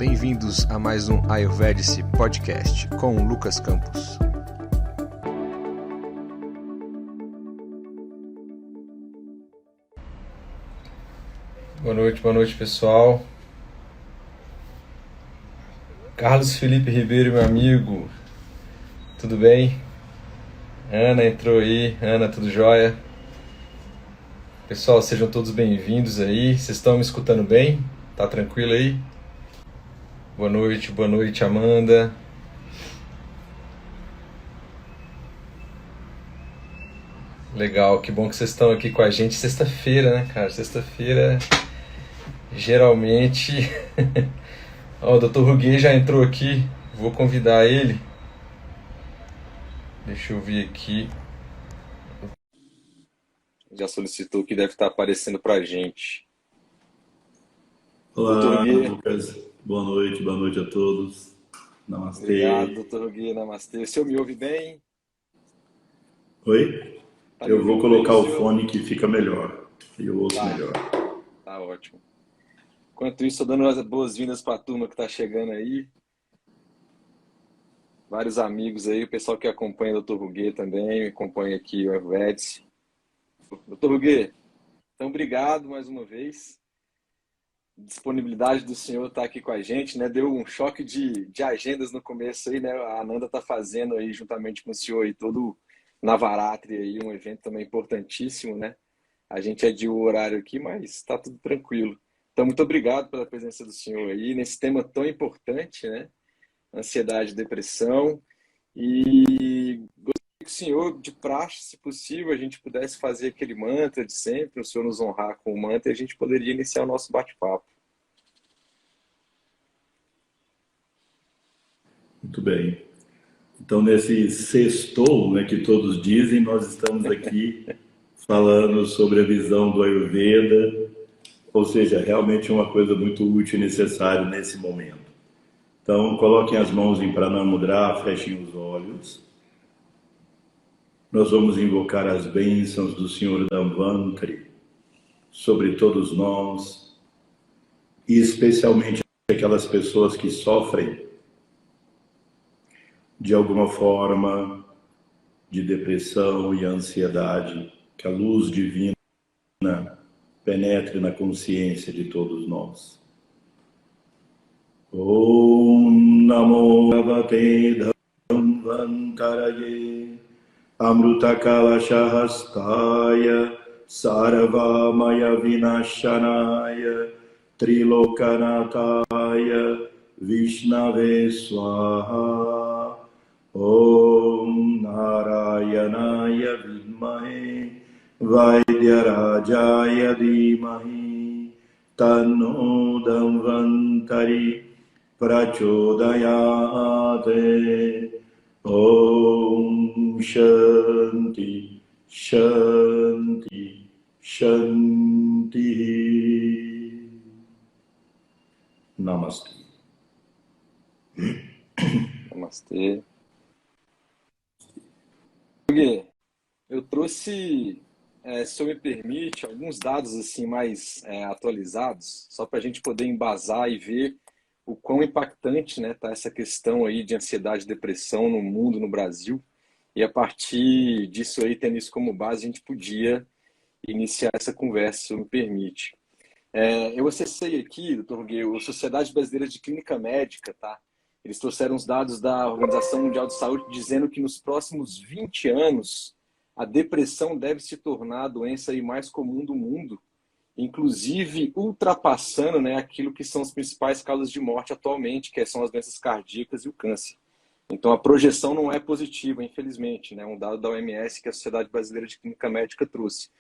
Bem-vindos a mais um Ayurvedic Podcast com o Lucas Campos. Boa noite pessoal. Carlos Felipe Ribeiro, meu amigo, tudo bem? Ana entrou aí, Ana, tudo jóia? Pessoal, sejam todos bem-vindos aí, vocês estão me escutando bem? Tá tranquilo aí? Boa noite Amanda. Legal, que bom que vocês estão aqui com a gente. Sexta-feira, né, cara? Sexta-feira, geralmente... Ó, o Dr. Ruguê já entrou aqui, vou convidar ele. Deixa eu ver aqui. Já solicitou que deve estar aparecendo pra gente. Olá, Lucas. Boa noite a todos. Namastê. Obrigado, Dr. Ruguê, namastê. O senhor me ouve bem? Oi? Tá Eu vou colocar bem, o fone que fica melhor. Eu ouço melhor. Tá ótimo. Enquanto isso, estou dando as boas-vindas para a turma que está chegando aí. Vários amigos aí, o pessoal que acompanha o Dr. Ruguê também, acompanha aqui o Ayurvedic. Dr. Ruguê, então obrigado mais uma vez. Disponibilidade do senhor estar aqui com a gente, né? Deu um choque de agendas no começo aí, né? A Ananda está fazendo aí, juntamente com o senhor, aí, todo Navaratri aí, um evento também importantíssimo, né? A gente adiou o horário aqui, mas está tudo tranquilo. Então, muito obrigado pela presença do senhor aí nesse tema tão importante, né? Ansiedade e depressão. E gostaria que o senhor, de praxe, se possível, a gente pudesse fazer aquele mantra de sempre, o senhor nos honrar com o mantra e a gente poderia iniciar o nosso bate-papo. Muito bem. Então, nesse sextou, né, que todos dizem, nós estamos aqui falando sobre a visão do Ayurveda, ou seja, realmente uma coisa muito útil e necessária nesse momento. Então, coloquem as mãos em Pranamudra, fechem os olhos. Nós vamos invocar as bênçãos do Senhor Dhanvantari sobre todos nós, e especialmente aquelas pessoas que sofrem de alguma forma de depressão e ansiedade, que a luz divina penetre na consciência de todos nós. Om Namo Bhagavate Dhanvantaraye Amruta Kalashahastaya Sarvamaya Vinashanaya Trilokanataya Vishnave Swaha Om Narayanaya Vidmahe Vaidyarajaya Dhimahi Tanno Dhanvantari Prachodayate Om Shanti Shanti Shanti. Namastê. Namastê. Eu trouxe, se o senhor me permite, alguns dados assim mais atualizados, só para a gente poder embasar e ver o quão impactante, né, tá essa questão aí de ansiedade e depressão no mundo, no Brasil. E a partir disso aí, tendo isso como base, a gente podia iniciar essa conversa, se o senhor me permite. Eu acessei aqui, doutor Ruguê, a Sociedade Brasileira de Clínica Médica, tá? Eles trouxeram os dados da Organização Mundial de Saúde dizendo que nos próximos 20 anos a depressão deve se tornar a doença aí mais comum do mundo, inclusive ultrapassando, né, aquilo que são as principais causas de morte atualmente, que são as doenças cardíacas e o câncer. Então a projeção não é positiva, infelizmente, né? Um dado da OMS que a Sociedade Brasileira de Clínica Médica trouxe.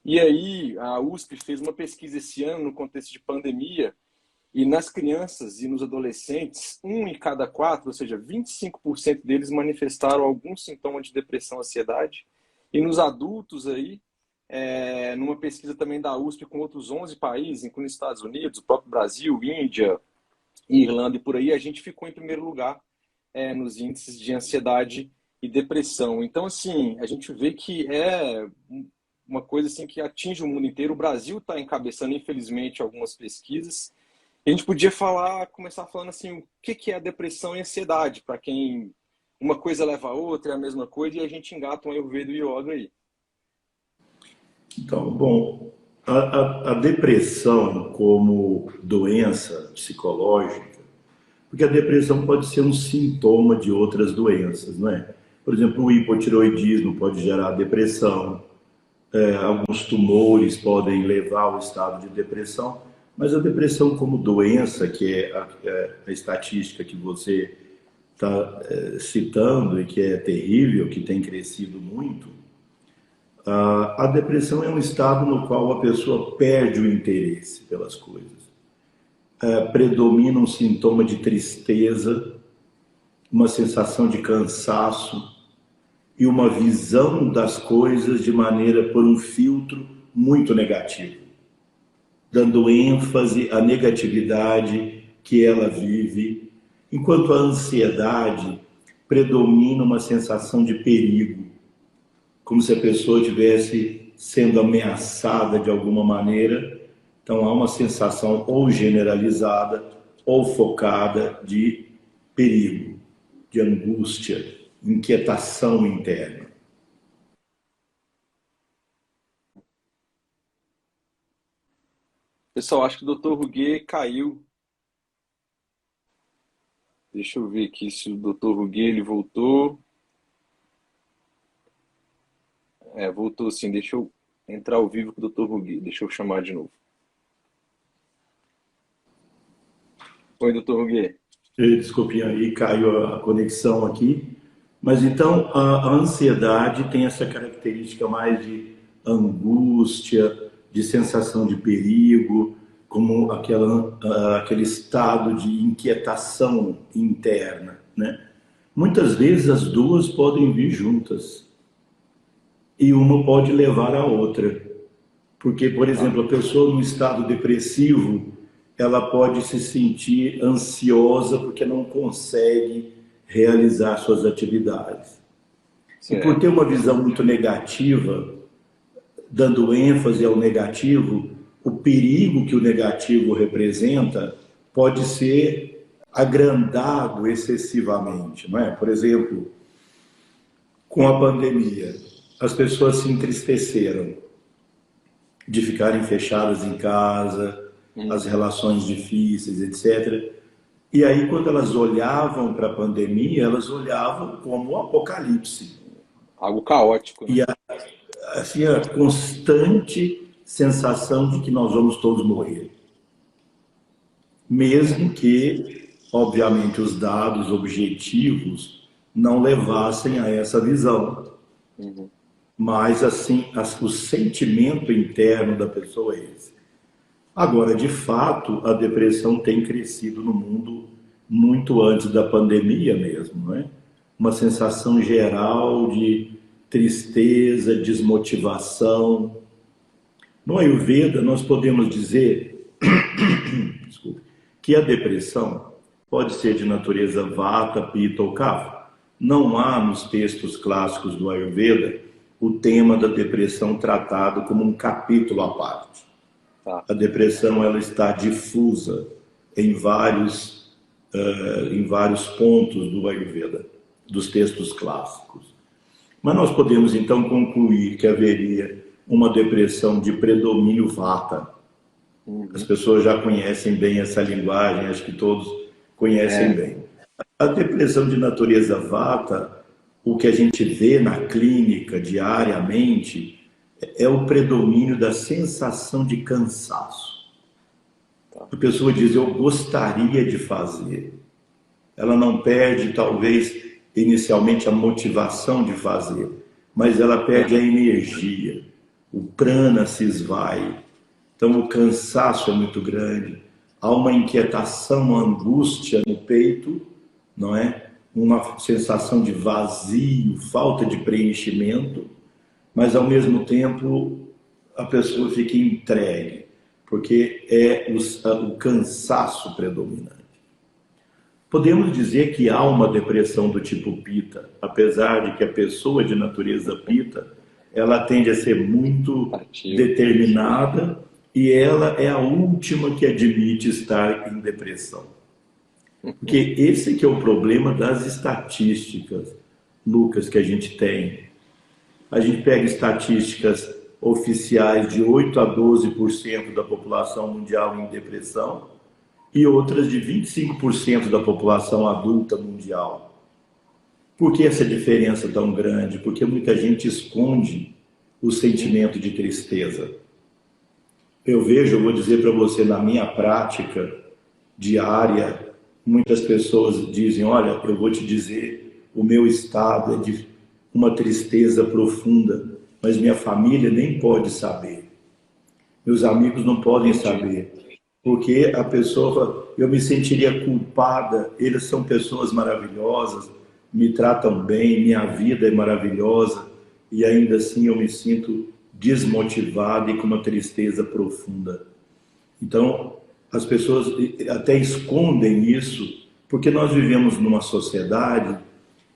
E aí a USP fez uma pesquisa esse ano no contexto de pandemia, e nas crianças e nos adolescentes, 1 em cada 4, ou seja, 25% deles manifestaram algum sintoma de depressão, ansiedade. E nos adultos aí, numa pesquisa também da USP com outros 11 países, incluindo Estados Unidos, o próprio Brasil, Índia, Irlanda e por aí, a gente ficou em primeiro lugar nos índices de ansiedade e depressão. Então, assim, a gente vê que é uma coisa assim que atinge o mundo inteiro. O Brasil está encabeçando, infelizmente, algumas pesquisas. A gente podia começar falando assim, o que que é a depressão e a ansiedade, para quem uma coisa leva a outra, é a mesma coisa, e a gente engata um Ayurveda e o Yoga aí. Então, bom, a depressão como doença psicológica, porque a depressão pode ser um sintoma de outras doenças, não é? Por exemplo, o hipotireoidismo pode gerar depressão, alguns tumores podem levar ao estado de depressão, mas a depressão como doença, que é a estatística que você está citando e que é terrível, que tem crescido muito, a depressão é um estado no qual a pessoa perde o interesse pelas coisas. Predomina um sintoma de tristeza, uma sensação de cansaço e uma visão das coisas de maneira por um filtro muito negativo, dando ênfase à negatividade que ela vive, enquanto a ansiedade predomina uma sensação de perigo, como se a pessoa estivesse sendo ameaçada de alguma maneira. Então há uma sensação ou generalizada ou focada de perigo, de angústia, inquietação interna. Pessoal, acho que o Dr. Ruguet caiu. Deixa eu ver aqui se o Dr. Ruguet ele voltou. Voltou sim. Deixa eu entrar ao vivo com o Dr. Ruguet. Deixa eu chamar de novo. Oi, Dr. Ruguet. Desculpinha aí, caiu a conexão aqui. Mas então a ansiedade tem essa característica mais de angústia, de sensação de perigo, como aquele estado de inquietação interna, né? Muitas vezes as duas podem vir juntas e uma pode levar a outra. Porque, por exemplo, a pessoa no estado depressivo, ela pode se sentir ansiosa porque não consegue realizar suas atividades. E por ter uma visão muito negativa, dando ênfase ao negativo, o perigo que o negativo representa pode ser agrandado excessivamente, não é? Por exemplo, com a pandemia, as pessoas se entristeceram de ficarem fechadas em casa, as relações difíceis, etc. E aí, quando elas olhavam para a pandemia, elas olhavam como um apocalipse. Algo caótico, né? E assim, a constante sensação de que nós vamos todos morrer. Mesmo que, obviamente, os dados objetivos não levassem a essa visão. Mas, assim, o sentimento interno da pessoa é esse. Agora, de fato, a depressão tem crescido no mundo muito antes da pandemia mesmo, não é? Uma sensação geral de tristeza, desmotivação. No Ayurveda, nós podemos dizer que a depressão pode ser de natureza Vata, Pitta ou Kapha. Não há nos textos clássicos do Ayurveda o tema da depressão tratado como um capítulo à parte. A depressão ela está difusa em vários pontos do Ayurveda, dos textos clássicos. Mas nós podemos então concluir que haveria uma depressão de predomínio Vata. As pessoas já conhecem bem essa linguagem, acho que todos conhecem bem. A depressão de natureza Vata, o que a gente vê na clínica diariamente, é o predomínio da sensação de cansaço. A pessoa diz, eu gostaria de fazer. Ela não perde, talvez, inicialmente a motivação de fazer, mas ela perde a energia. O prana se esvai. Então o cansaço é muito grande. Há uma inquietação, uma angústia no peito, não é? Uma sensação de vazio, falta de preenchimento, mas ao mesmo tempo a pessoa fica entregue, porque é o cansaço predominante. Podemos dizer que há uma depressão do tipo Pitta, apesar de que a pessoa de natureza Pitta, ela tende a ser muito determinada, e ela é a última que admite estar em depressão. Porque esse que é o problema das estatísticas, Lucas, que a gente tem. A gente pega estatísticas oficiais de 8 a 12% da população mundial em depressão e outras de 25% da população adulta mundial. Por que essa diferença tão grande? Porque muita gente esconde o sentimento de tristeza. Eu vejo, eu vou dizer para você, na minha prática diária, muitas pessoas dizem, olha, eu vou te dizer, o meu estado é de uma tristeza profunda, mas minha família nem pode saber. Meus amigos não podem saber. Porque a pessoa, eu me sentiria culpada, eles são pessoas maravilhosas, me tratam bem, minha vida é maravilhosa, e ainda assim eu me sinto desmotivado e com uma tristeza profunda. Então, as pessoas até escondem isso, porque nós vivemos numa sociedade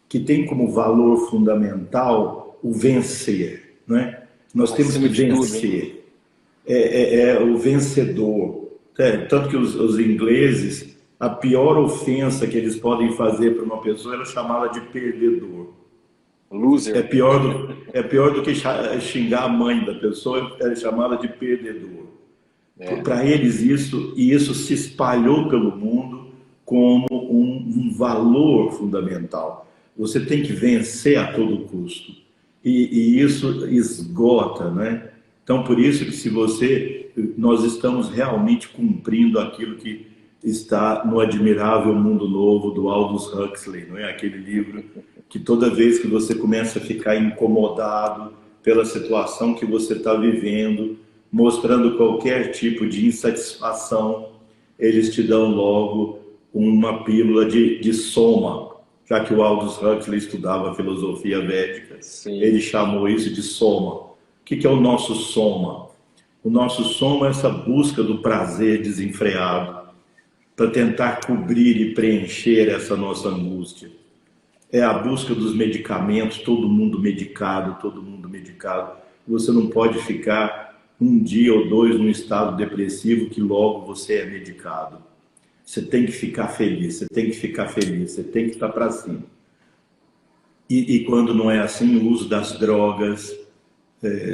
que tem como valor fundamental o vencer, né? Nós temos que vencer. É o vencedor. Tanto que os ingleses, a pior ofensa que eles podem fazer para uma pessoa é chamá-la de perdedor. Loser. É pior do que xingar a mãe da pessoa, é chamá-la de perdedor. Para eles isso se espalhou pelo mundo como um valor fundamental. Você tem que vencer a todo custo. E isso esgota, né? Então, por isso que nós estamos realmente cumprindo aquilo que está no Admirável Mundo Novo, do Aldous Huxley, não é? Aquele livro que toda vez que você começa a ficar incomodado pela situação que você está vivendo, mostrando qualquer tipo de insatisfação, eles te dão logo uma pílula de soma. Já que o Aldous Huxley estudava filosofia védica, sim, ele chamou isso de soma. O que é o nosso soma? O nosso soma é essa busca do prazer desenfreado para tentar cobrir e preencher essa nossa angústia. É a busca dos medicamentos, todo mundo medicado. Você não pode ficar um dia ou dois num estado depressivo que logo você é medicado. Você tem que ficar feliz, você tem que estar para cima. E quando não é assim, o uso das drogas,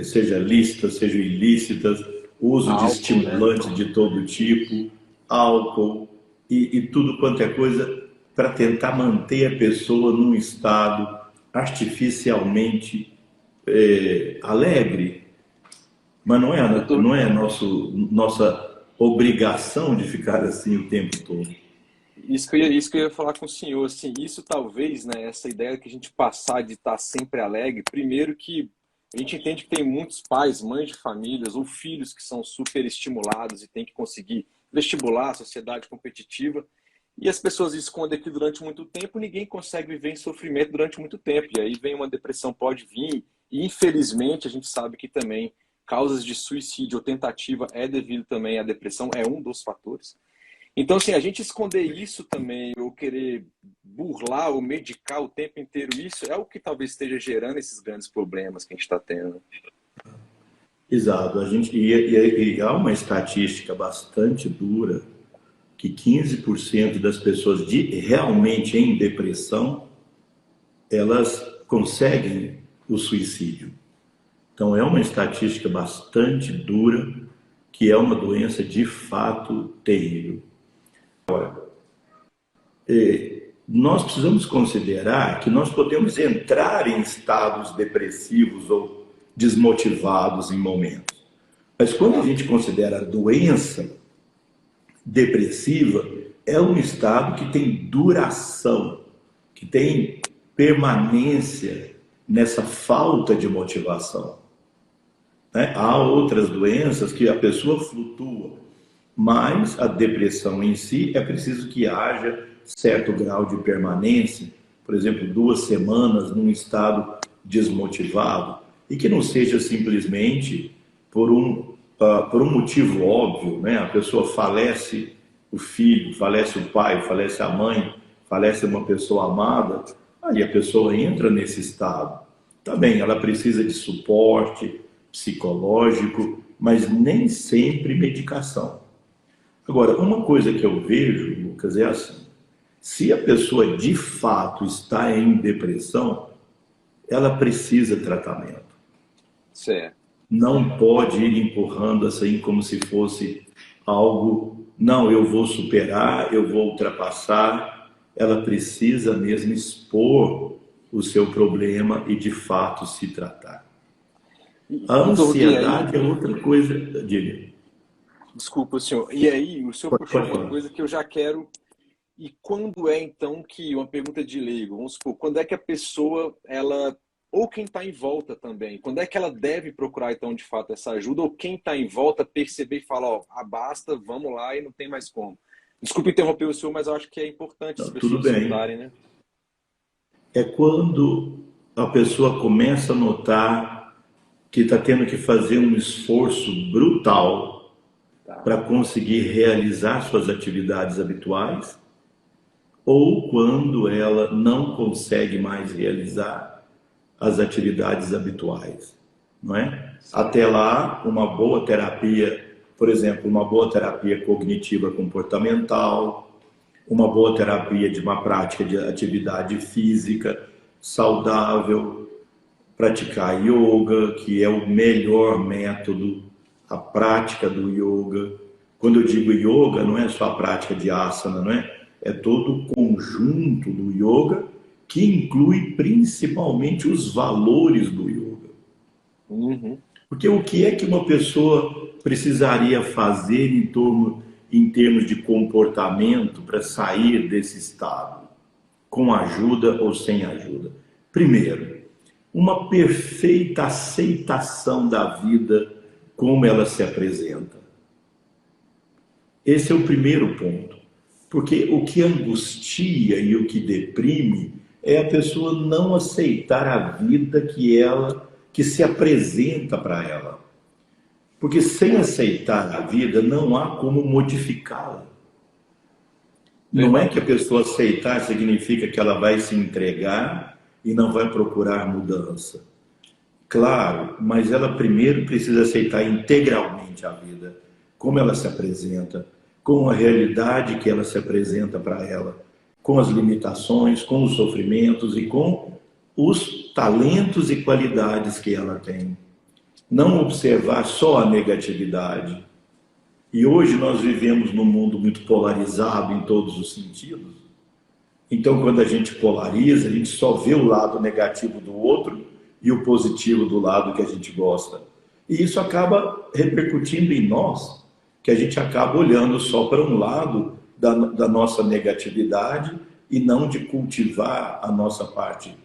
seja lícitas, sejam ilícitas, o uso de estimulantes, né, de todo tipo, álcool e tudo quanto é coisa para tentar manter a pessoa num estado artificialmente alegre. Mas não é nossa obrigação de ficar assim o tempo todo. Isso que eu ia falar com o senhor, assim, isso talvez, né, essa ideia que a gente passar de estar sempre alegre, primeiro que a gente entende que tem muitos pais, mães de famílias ou filhos que são super estimulados e tem que conseguir vestibular, sociedade competitiva, e as pessoas escondem aqui durante muito tempo, ninguém consegue viver em sofrimento durante muito tempo, e aí vem uma depressão, pode vir, e infelizmente a gente sabe que também causas de suicídio ou tentativa é devido também à depressão, é um dos fatores. Então, assim, a gente esconder isso também, ou querer burlar ou medicar o tempo inteiro isso, é o que talvez esteja gerando esses grandes problemas que a gente está tendo. Exato. E há uma estatística bastante dura que 15% das pessoas realmente em depressão, elas conseguem o suicídio. Então, é uma estatística bastante dura, que é uma doença de fato terrível. Agora, nós precisamos considerar que nós podemos entrar em estados depressivos ou desmotivados em momentos. Mas quando a gente considera a doença depressiva, é um estado que tem duração, que tem permanência nessa falta de motivação. Há outras doenças que a pessoa flutua, mas a depressão em si é preciso que haja certo grau de permanência, por exemplo, 2 semanas num estado desmotivado, e que não seja simplesmente por um motivo óbvio, né? A pessoa falece o filho, falece o pai, falece a mãe, falece uma pessoa amada, aí a pessoa entra nesse estado. Também ela precisa de suporte psicológico mas nem sempre medicação. Agora, uma coisa que eu vejo, Lucas, é assim: se a pessoa de fato está em depressão, ela precisa de tratamento. Certo. Não pode ir empurrando assim como se fosse algo, não, eu vou superar, eu vou ultrapassar. Ela precisa mesmo expor o seu problema e de fato se tratar. A Doutor Gui, ansiedade é outra coisa, diga. desculpa, senhor. E aí, o senhor puxou Pode uma falar. coisa que eu já quero. E quando é, então, que, uma pergunta de leigo, vamos supor, quando é que a pessoa, ela, ou quem está em volta também, quando é que ela deve procurar, então, de fato, essa ajuda, ou quem está em volta perceber e falar, ó, basta, vamos lá e não tem mais como. Desculpa interromper o senhor, mas eu acho que é importante as Não, tudo pessoas bem. escutarem, né? É quando a pessoa começa a notar que está tendo que fazer um esforço brutal Tá. para conseguir realizar suas atividades habituais, ou quando ela não consegue mais realizar as atividades habituais, não é? Até lá, uma boa terapia, por exemplo, uma boa terapia cognitiva comportamental, uma boa terapia de uma prática de atividade física saudável, praticar yoga, que é o melhor método, a prática do yoga. Quando eu digo yoga, não é só a prática de asana, não é? É todo o conjunto do yoga que inclui principalmente os valores do yoga. Uhum. Porque o que é que uma pessoa precisaria fazer em termos de comportamento para sair desse estado? Com ajuda ou sem ajuda? Primeiro, uma perfeita aceitação da vida como ela se apresenta. Esse é o primeiro ponto. Porque o que angustia e o que deprime é a pessoa não aceitar a vida que se apresenta para ela. Porque sem aceitar a vida não há como modificá-la. Não é que a pessoa aceitar significa que ela vai se entregar e não vai procurar mudança. Claro, mas ela primeiro precisa aceitar integralmente a vida, como ela se apresenta, com a realidade que ela se apresenta para ela, com as limitações, com os sofrimentos e com os talentos e qualidades que ela tem. Não observar só a negatividade. E hoje nós vivemos num mundo muito polarizado em todos os sentidos. Então, quando a gente polariza, a gente só vê o lado negativo do outro e o positivo do lado que a gente gosta. E isso acaba repercutindo em nós, que a gente acaba olhando só para um lado da nossa negatividade e não de cultivar a nossa parte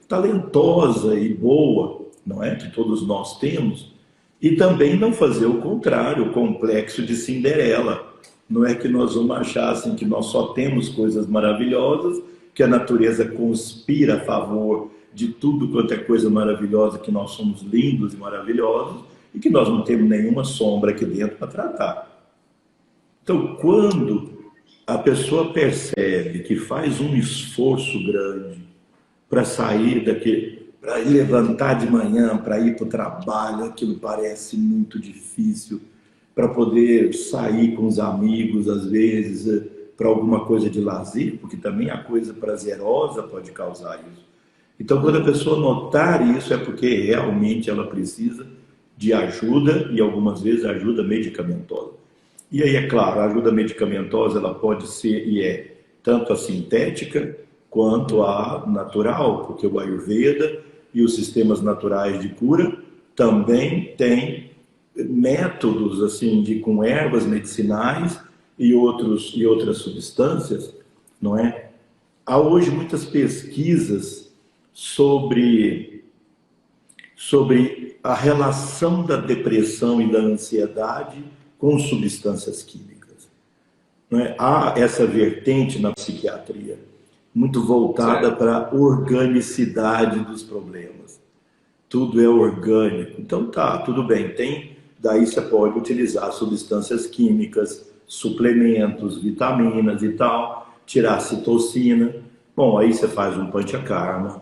talentosa e boa, não é? Que todos nós temos. E também não fazer o contrário, o complexo de Cinderela. Não é que nós vamos achar assim, que nós só temos coisas maravilhosas, que a natureza conspira a favor de tudo quanto é coisa maravilhosa, que nós somos lindos e maravilhosos, e que nós não temos nenhuma sombra aqui dentro para tratar. Então, quando a pessoa percebe que faz um esforço grande para sair daquele, para levantar de manhã, para ir para o trabalho, aquilo parece muito difícil, para poder sair com os amigos, às vezes, para alguma coisa de lazer, porque também a coisa prazerosa pode causar isso. Então, quando a pessoa notar isso, é porque realmente ela precisa de ajuda, e algumas vezes ajuda medicamentosa. E aí, é claro, a ajuda medicamentosa ela pode ser, e é, tanto a sintética, quanto a natural, porque o Ayurveda e os sistemas naturais de cura também têm métodos assim com ervas medicinais e outras substâncias, não é? Há hoje muitas pesquisas sobre a relação da depressão e da ansiedade com substâncias químicas, não é? Há essa vertente na psiquiatria muito voltada para a organicidade dos problemas. Tudo é orgânico. Então tá, tudo bem. Daí você pode utilizar substâncias químicas, suplementos, vitaminas e tal, tirar a citocina. Bom, aí você faz um panchakarma.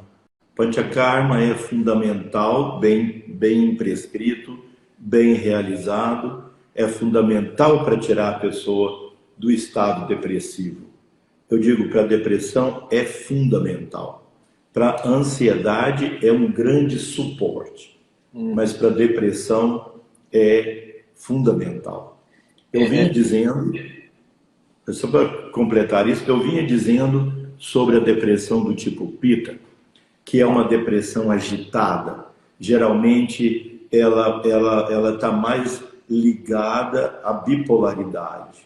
Panchakarma é fundamental, bem prescrito, bem realizado é fundamental para tirar a pessoa do estado depressivo. Eu digo, para a depressão é fundamental. Para a ansiedade é um grande suporte, mas para a depressão é fundamental. Eu vinha dizendo, só para completar isso, eu vinha dizendo sobre a depressão do tipo Pitta, que é uma depressão agitada. Geralmente ela está mais ligada à bipolaridade,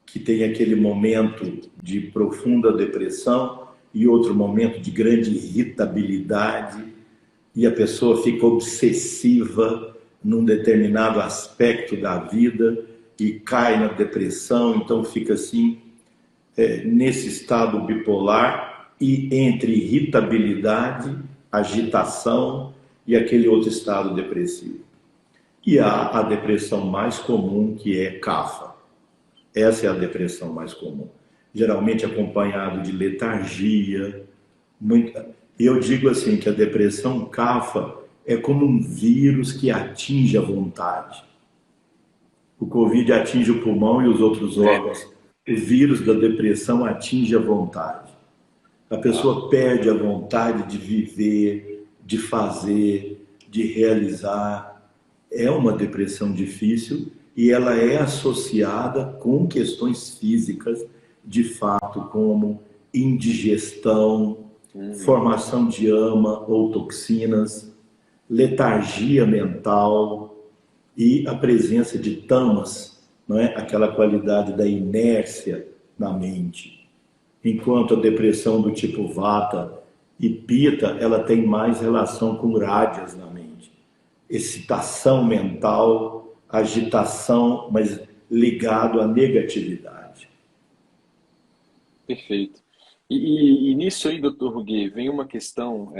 que tem aquele momento de profunda depressão e outro momento de grande irritabilidade, e a pessoa fica obsessiva num determinado aspecto da vida e cai na depressão, então fica assim, nesse estado bipolar e entre irritabilidade, agitação e aquele outro estado depressivo. E há a depressão mais comum, que é Kapha. Essa é a depressão mais comum, geralmente acompanhado de letargia. Eu digo assim que a depressão Kapha é como um vírus que atinge a vontade. O Covid atinge o pulmão e os outros órgãos. O vírus da depressão atinge a vontade. A pessoa perde a vontade de viver, de fazer, de realizar. É uma depressão difícil e ela é associada com questões físicas, de fato, como indigestão, formação de ama ou toxinas, letargia mental e a presença de tamas, não é? Aquela qualidade da inércia na mente. Enquanto a depressão do tipo Vata e Pitta, ela tem mais relação com rádias na mente. Excitação mental, agitação, mas ligado à negatividade. Perfeito. E nisso aí, doutor Ruguet, vem uma questão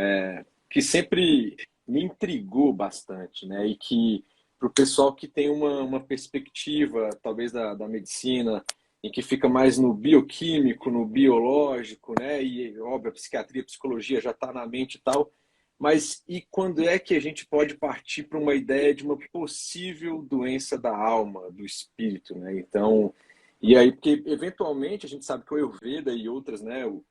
que sempre me intrigou bastante, né? E que para o pessoal que tem uma perspectiva, talvez da medicina, em que fica mais no bioquímico, no biológico, né? E, óbvio, a psiquiatria, a psicologia já está na mente e tal, mas e quando é que a gente pode partir para uma ideia de uma possível doença da alma, do espírito, né? Então, e aí, porque eventualmente a gente sabe que o Ayurveda e outras, né? O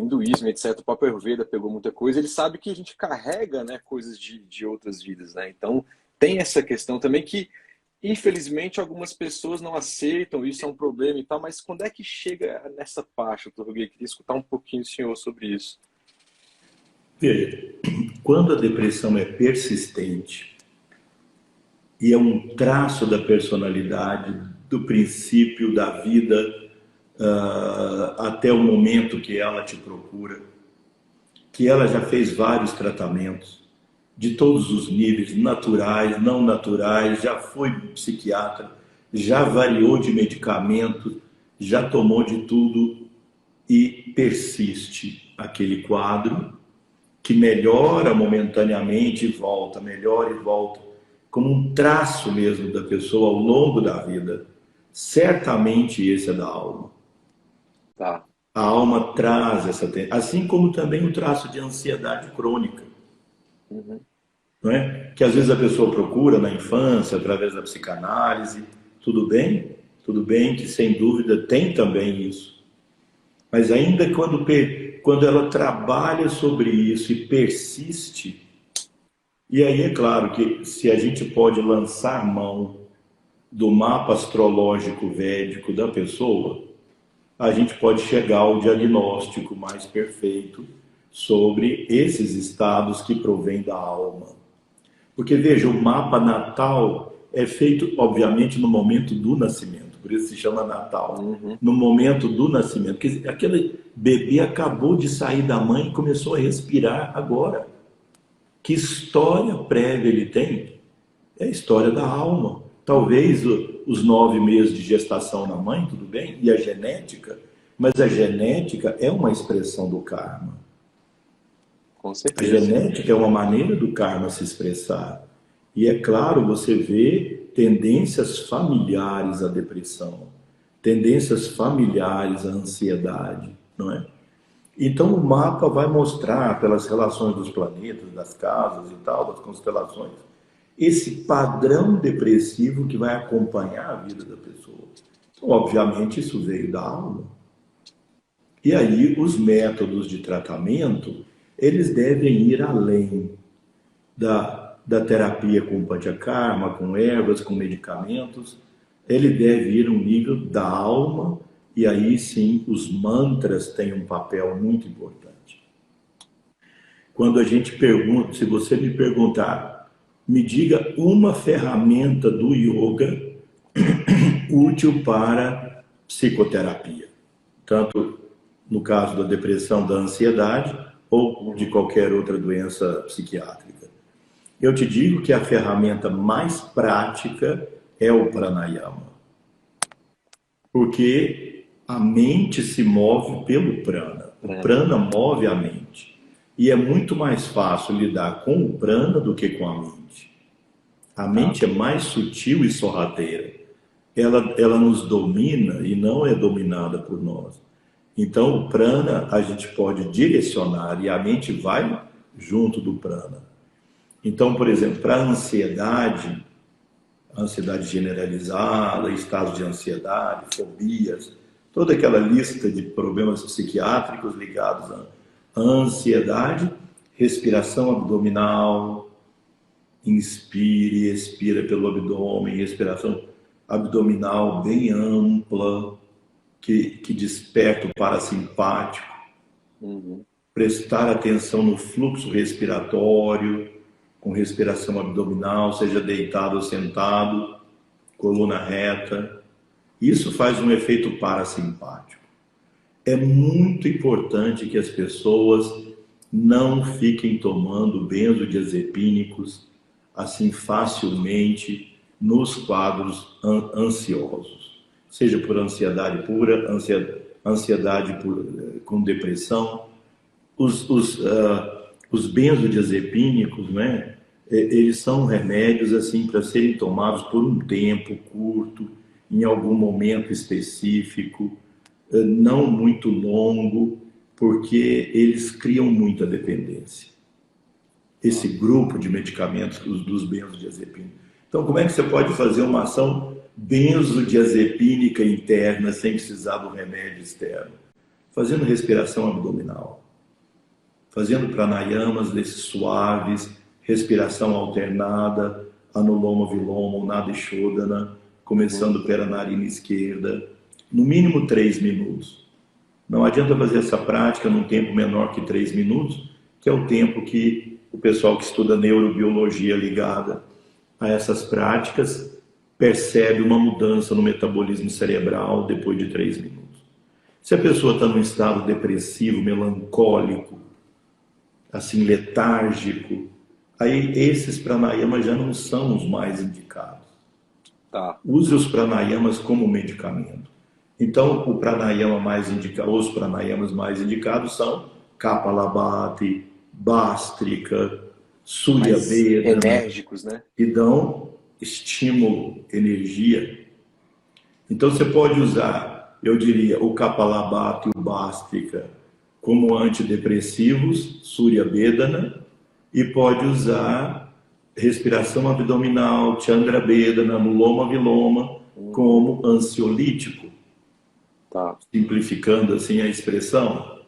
hinduísmo, etc., o próprio Ayurveda pegou muita coisa, ele sabe que a gente carrega, né, coisas de outras vidas, né? Então, tem essa questão também que, infelizmente, algumas pessoas não aceitam, isso é um problema e tal, mas quando é que chega nessa parte, doutor Ruguet? Eu queria escutar um pouquinho do senhor sobre isso. Veja, quando a depressão é persistente e é um traço da personalidade, do princípio da vida, até o momento que ela te procura, que ela já fez vários tratamentos, de todos os níveis, naturais, não naturais, já foi psiquiatra, já variou de medicamento, já tomou de tudo e persiste aquele quadro que melhora momentaneamente e volta, melhora e volta, como um traço mesmo da pessoa ao longo da vida. Certamente esse é da alma. Tá. A alma traz essa, assim como também o traço de ansiedade crônica. Não é? Que às vezes a pessoa procura na infância, através da psicanálise, tudo bem que sem dúvida tem também isso. Mas ainda quando ela trabalha sobre isso e persiste, e aí é claro que se a gente pode lançar mão do mapa astrológico védico da pessoa, a gente pode chegar ao diagnóstico mais perfeito sobre esses estados que provêm da alma. Porque, veja, o mapa natal é feito, obviamente, no momento do nascimento, por isso se chama Natal. No momento do nascimento, porque aquele bebê acabou de sair da mãe e começou a respirar agora. Que história prévia ele tem? É a história da alma. Talvez os 9 meses de gestação na mãe, tudo bem, e a genética, mas a genética é uma expressão do karma. Com certeza. A genética é uma maneira do karma se expressar. E é claro, você vê tendências familiares à depressão, tendências familiares à ansiedade, não é? Então o mapa vai mostrar, pelas relações dos planetas, das casas e tal, das constelações, esse padrão depressivo que vai acompanhar a vida da pessoa. Então, obviamente, isso veio da alma. E aí, os métodos de tratamento, eles devem ir além da terapia com panchakarma, com ervas, com medicamentos. Ele deve ir um nível da alma, e aí sim, os mantras têm um papel muito importante. Quando a gente pergunta, se você me perguntar, me diga uma ferramenta do yoga útil para psicoterapia, tanto no caso da depressão, da ansiedade ou de qualquer outra doença psiquiátrica. Eu te digo que a ferramenta mais prática é o pranayama, porque a mente se move pelo prana. O prana move a mente. E é muito mais fácil lidar com o prana do que com a mente. A mente é mais sutil e sorrateira. Ela nos domina e não é dominada por nós. Então, o prana a gente pode direcionar e a mente vai junto do prana. Então, por exemplo, para a ansiedade generalizada, estados de ansiedade, fobias, toda aquela lista de problemas psiquiátricos ligados à ansiedade, respiração abdominal, inspire, expira pelo abdômen, respiração abdominal bem ampla, que desperta o parasimpático. Prestar atenção no fluxo respiratório, com respiração abdominal, seja deitado ou sentado, coluna reta. Isso faz um efeito parasimpático. É muito importante que as pessoas não fiquem tomando benzodiazepínicos assim facilmente nos quadros ansiosos, seja por ansiedade pura, ansiedade com depressão. Os benzodiazepínicos, né, eles são remédios assim para serem tomados por um tempo curto, em algum momento específico, não muito longo, porque eles criam muita dependência. Esse grupo de medicamentos dos benzodiazepínicos. Então, como é que você pode fazer uma ação benzodiazepínica interna sem precisar do remédio externo? Fazendo respiração abdominal, fazendo pranayamas desses suaves, respiração alternada, anuloma viloma, nadi shodhana, começando pela narina esquerda, no mínimo 3 minutos. Não adianta fazer essa prática num tempo menor que 3 minutos, que é o tempo que o pessoal que estuda neurobiologia ligada a essas práticas percebe uma mudança no metabolismo cerebral depois de 3 minutos. Se a pessoa está num estado depressivo, melancólico, assim, letárgico, aí esses pranayamas já não são os mais indicados. Use os pranayamas como medicamento. Então, o pranayama mais indicado, os pranayamas mais indicados são Kapalabhati, Bhastrika, Surya Vedana, enérgicos, né? Que dão estímulo, energia. Então, você pode usar, eu diria, o Kapalabhati e o Bhastrika como antidepressivos, Surya Vedana, e pode usar respiração abdominal, Chandra Vedana, Anuloma Viloma, como ansiolítico. Simplificando assim a expressão.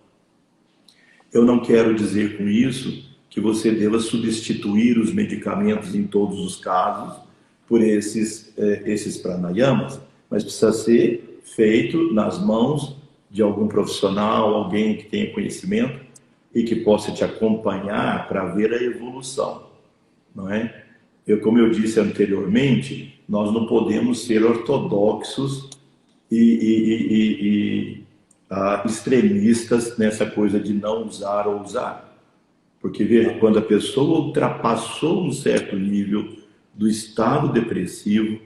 Eu não quero dizer com isso que você deva substituir os medicamentos em todos os casos por esses pranayamas, mas precisa ser feito nas mãos de algum profissional, alguém que tenha conhecimento e que possa te acompanhar para ver a evolução, não é? Como eu disse anteriormente, nós não podemos ser ortodoxos e extremistas nessa coisa de não usar ou usar. Porque veja, quando a pessoa ultrapassou um certo nível do estado depressivo,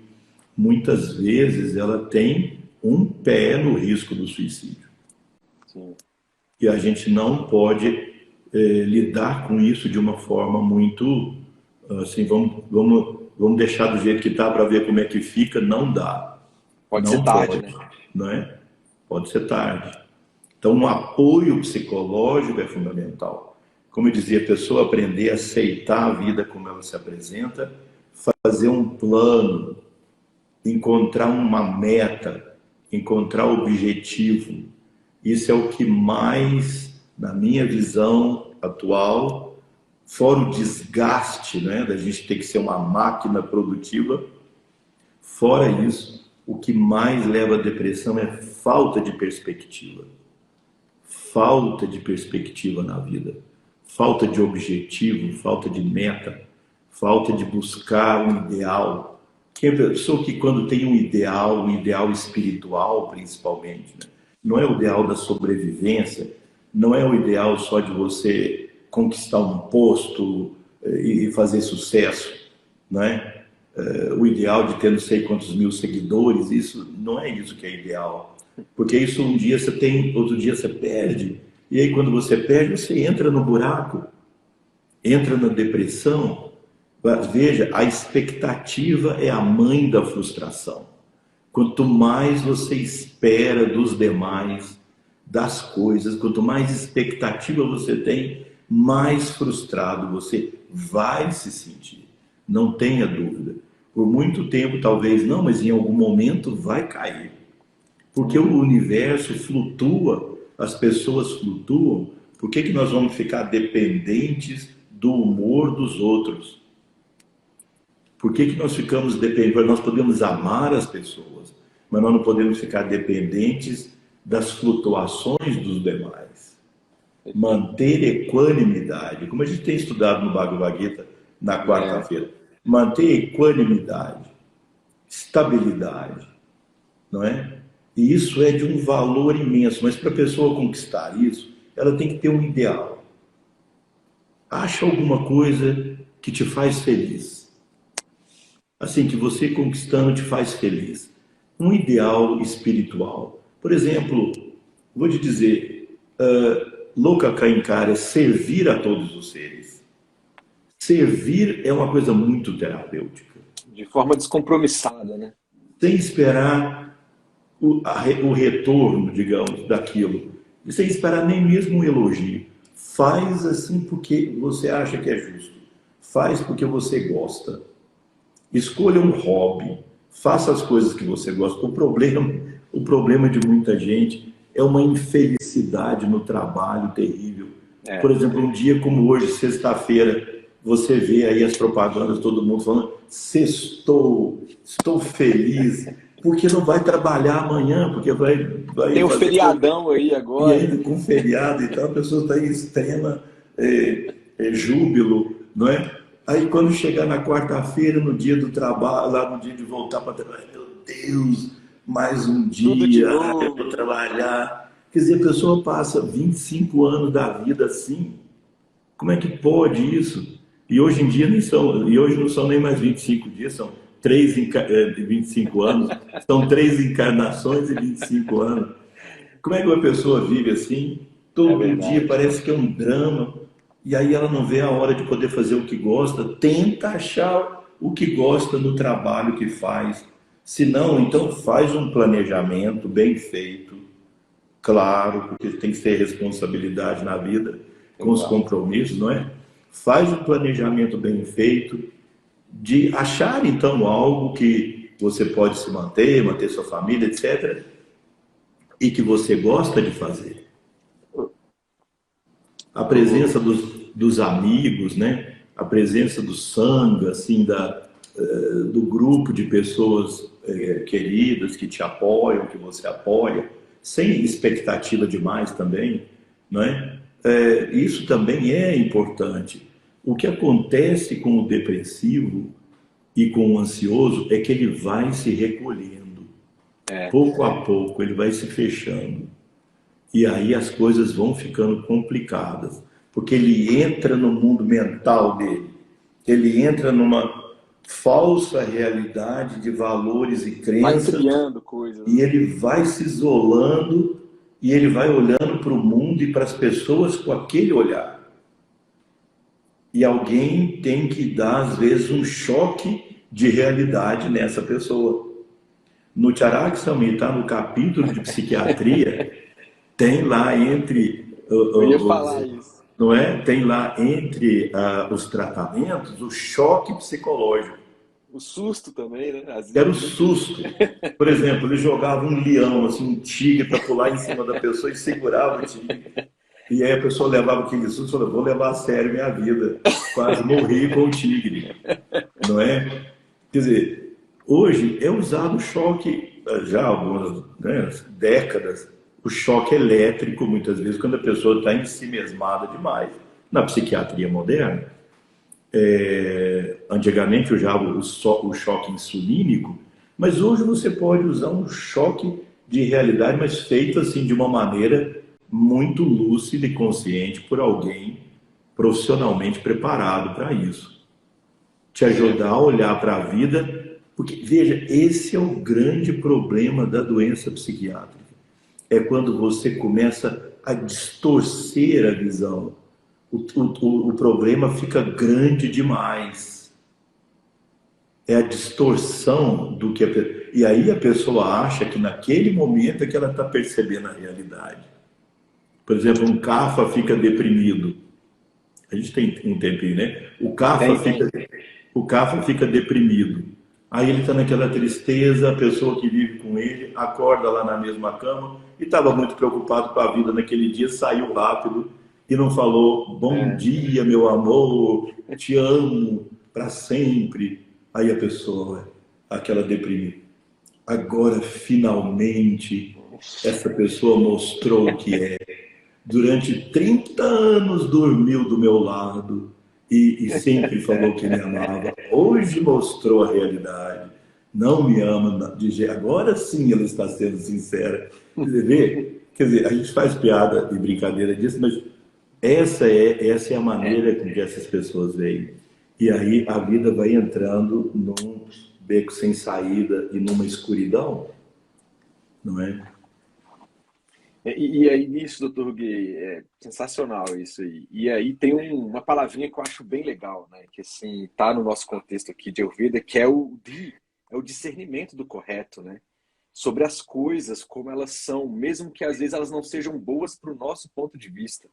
muitas vezes ela tem um pé no risco do suicídio. Sim. E a gente não pode lidar com isso de uma forma muito assim, vamos deixar do jeito que está para ver como é que fica. Não dá. Pode ser tarde, né? Não é? Pode ser tarde. Então, um apoio psicológico é fundamental. Como eu dizia, a pessoa aprender a aceitar a vida como ela se apresenta, fazer um plano, encontrar uma meta, encontrar objetivo. Isso é o que mais, na minha visão atual, fora o desgaste, né, da gente ter que ser uma máquina produtiva, fora isso, o que mais leva à depressão é falta de perspectiva. Falta de perspectiva na vida, falta de objetivo, falta de meta, falta de buscar um ideal. Quem é a pessoa que quando tem um ideal espiritual principalmente, né? Não é o ideal da sobrevivência, não é o ideal só de você conquistar um posto e fazer sucesso, não é? O ideal de ter não sei quantos mil seguidores, isso não é isso que é ideal. Porque isso um dia você tem, outro dia você perde. E aí quando você perde, você entra no buraco, entra na depressão. Veja, a expectativa é a mãe da frustração. Quanto mais você espera dos demais, das coisas, quanto mais expectativa você tem, mais frustrado você vai se sentir. Não tenha dúvida. Por muito tempo, talvez não, mas em algum momento vai cair. Porque o universo flutua, as pessoas flutuam. Por que nós vamos ficar dependentes do humor dos outros? Por que nós ficamos dependentes? Nós podemos amar as pessoas, mas nós não podemos ficar dependentes das flutuações dos demais. Manter equanimidade, como a gente tem estudado no Bhagavad Gita na quarta-feira. Manter equanimidade, estabilidade, não é? E isso é de um valor imenso, mas para a pessoa conquistar isso, ela tem que ter um ideal. Acha alguma coisa que te faz feliz. Assim, que você conquistando te faz feliz. Um ideal espiritual. Por exemplo, vou te dizer, Loka Kainkara é servir a todos os seres. Servir é uma coisa muito terapêutica. De forma descompromissada, né? Sem esperar o retorno, digamos, daquilo. E sem esperar nem mesmo um elogio. Faz assim porque você acha que é justo. Faz porque você gosta. Escolha um hobby. Faça as coisas que você gosta. O problema de muita gente é uma infelicidade no trabalho terrível. Por exemplo, um dia como hoje, sexta-feira, você vê aí as propagandas, todo mundo falando, sextou, estou feliz, porque não vai trabalhar amanhã, porque vai tem um feriadão aí agora. E ainda com feriado e tal, a pessoa está em extrema júbilo, não é? Aí quando chegar na quarta-feira, no dia do trabalho, lá no dia de voltar para trabalhar, meu Deus, mais um dia, eu vou trabalhar. Quer dizer, a pessoa passa 25 anos da vida assim. Como é que pode isso? E hoje em dia hoje não são nem mais 25 dias, são 25 anos, são 3 encarnações e 25 anos. Como é que uma pessoa vive assim? Todo dia parece que é um drama, e aí ela não vê a hora de poder fazer o que gosta, tenta achar o que gosta no trabalho que faz. Se não, então faz um planejamento bem feito, claro, porque tem que ter responsabilidade na vida, com os compromissos, não é? Faz um planejamento bem feito, de achar então algo que você pode se manter sua família, etc. E que você gosta de fazer. A presença dos amigos, né? A presença do sangha, assim, do grupo de pessoas queridas que te apoiam, que você apoia, sem expectativa demais também, não é? Isso também é importante. O que acontece com o depressivo e com o ansioso é que ele vai se recolhendo. Pouco a pouco ele vai se fechando. E aí as coisas vão ficando complicadas. Porque ele entra no mundo mental dele. Ele entra numa falsa realidade de valores e crenças. Vai criando coisas. E ele vai se isolando e ele vai olhando para o mundo e para as pessoas com aquele olhar. E alguém tem que dar, às vezes, um choque de realidade nessa pessoa. No Charak Samhita, no capítulo de psiquiatria, tem lá entre... Eu ia falar isso. Não é? Tem lá entre os tratamentos o choque psicológico. O susto também, né? Às Era o vezes. susto. Por exemplo, ele jogava um leão, assim, um tigre, para pular em cima da pessoa e segurava o tigre. E aí a pessoa levava aquele susto e falava, vou levar a sério minha vida. Quase morri com o tigre, não é? Quer dizer, hoje é usado o choque, já há algumas, né, décadas, o choque elétrico, muitas vezes, quando a pessoa está ensimesmada demais. Na psiquiatria moderna, antigamente usava o choque insulínico, mas hoje você pode usar um choque de realidade, mas feito assim de uma maneira muito lúcida e consciente por alguém profissionalmente preparado para isso. Te ajudar a olhar para a vida, porque veja, esse é o grande problema da doença psiquiátrica. É quando você começa a distorcer a visão. O problema fica grande demais. É a distorção do que e aí a pessoa acha que naquele momento é que ela está percebendo a realidade. Por exemplo, um Cafa fica deprimido. A gente tem um tempinho, né? O Cafa fica deprimido. Aí ele está naquela tristeza, a pessoa que vive com ele acorda lá na mesma cama e estava muito preocupado com a vida naquele dia, saiu rápido e não falou bom dia, meu amor, te amo para sempre. Aí a pessoa, aquela deprimida. Agora, finalmente, essa pessoa mostrou o que é. Durante 30 anos dormiu do meu lado e sempre falou que me amava. Hoje mostrou a realidade. Não me ama. Agora sim ela está sendo sincera. Quer dizer, a gente faz piada e brincadeira disso, mas essa é a maneira com que essas pessoas veem. E aí a vida vai entrando num beco sem saída e numa escuridão, não é? E aí nisso, doutor Gui, é sensacional isso aí. E aí tem uma palavrinha que eu acho bem legal, né? Que assim, tá no nosso contexto aqui de Ayurveda, que é é o discernimento do correto, né? Sobre as coisas como elas são, mesmo que às vezes elas não sejam boas para o nosso ponto de vista.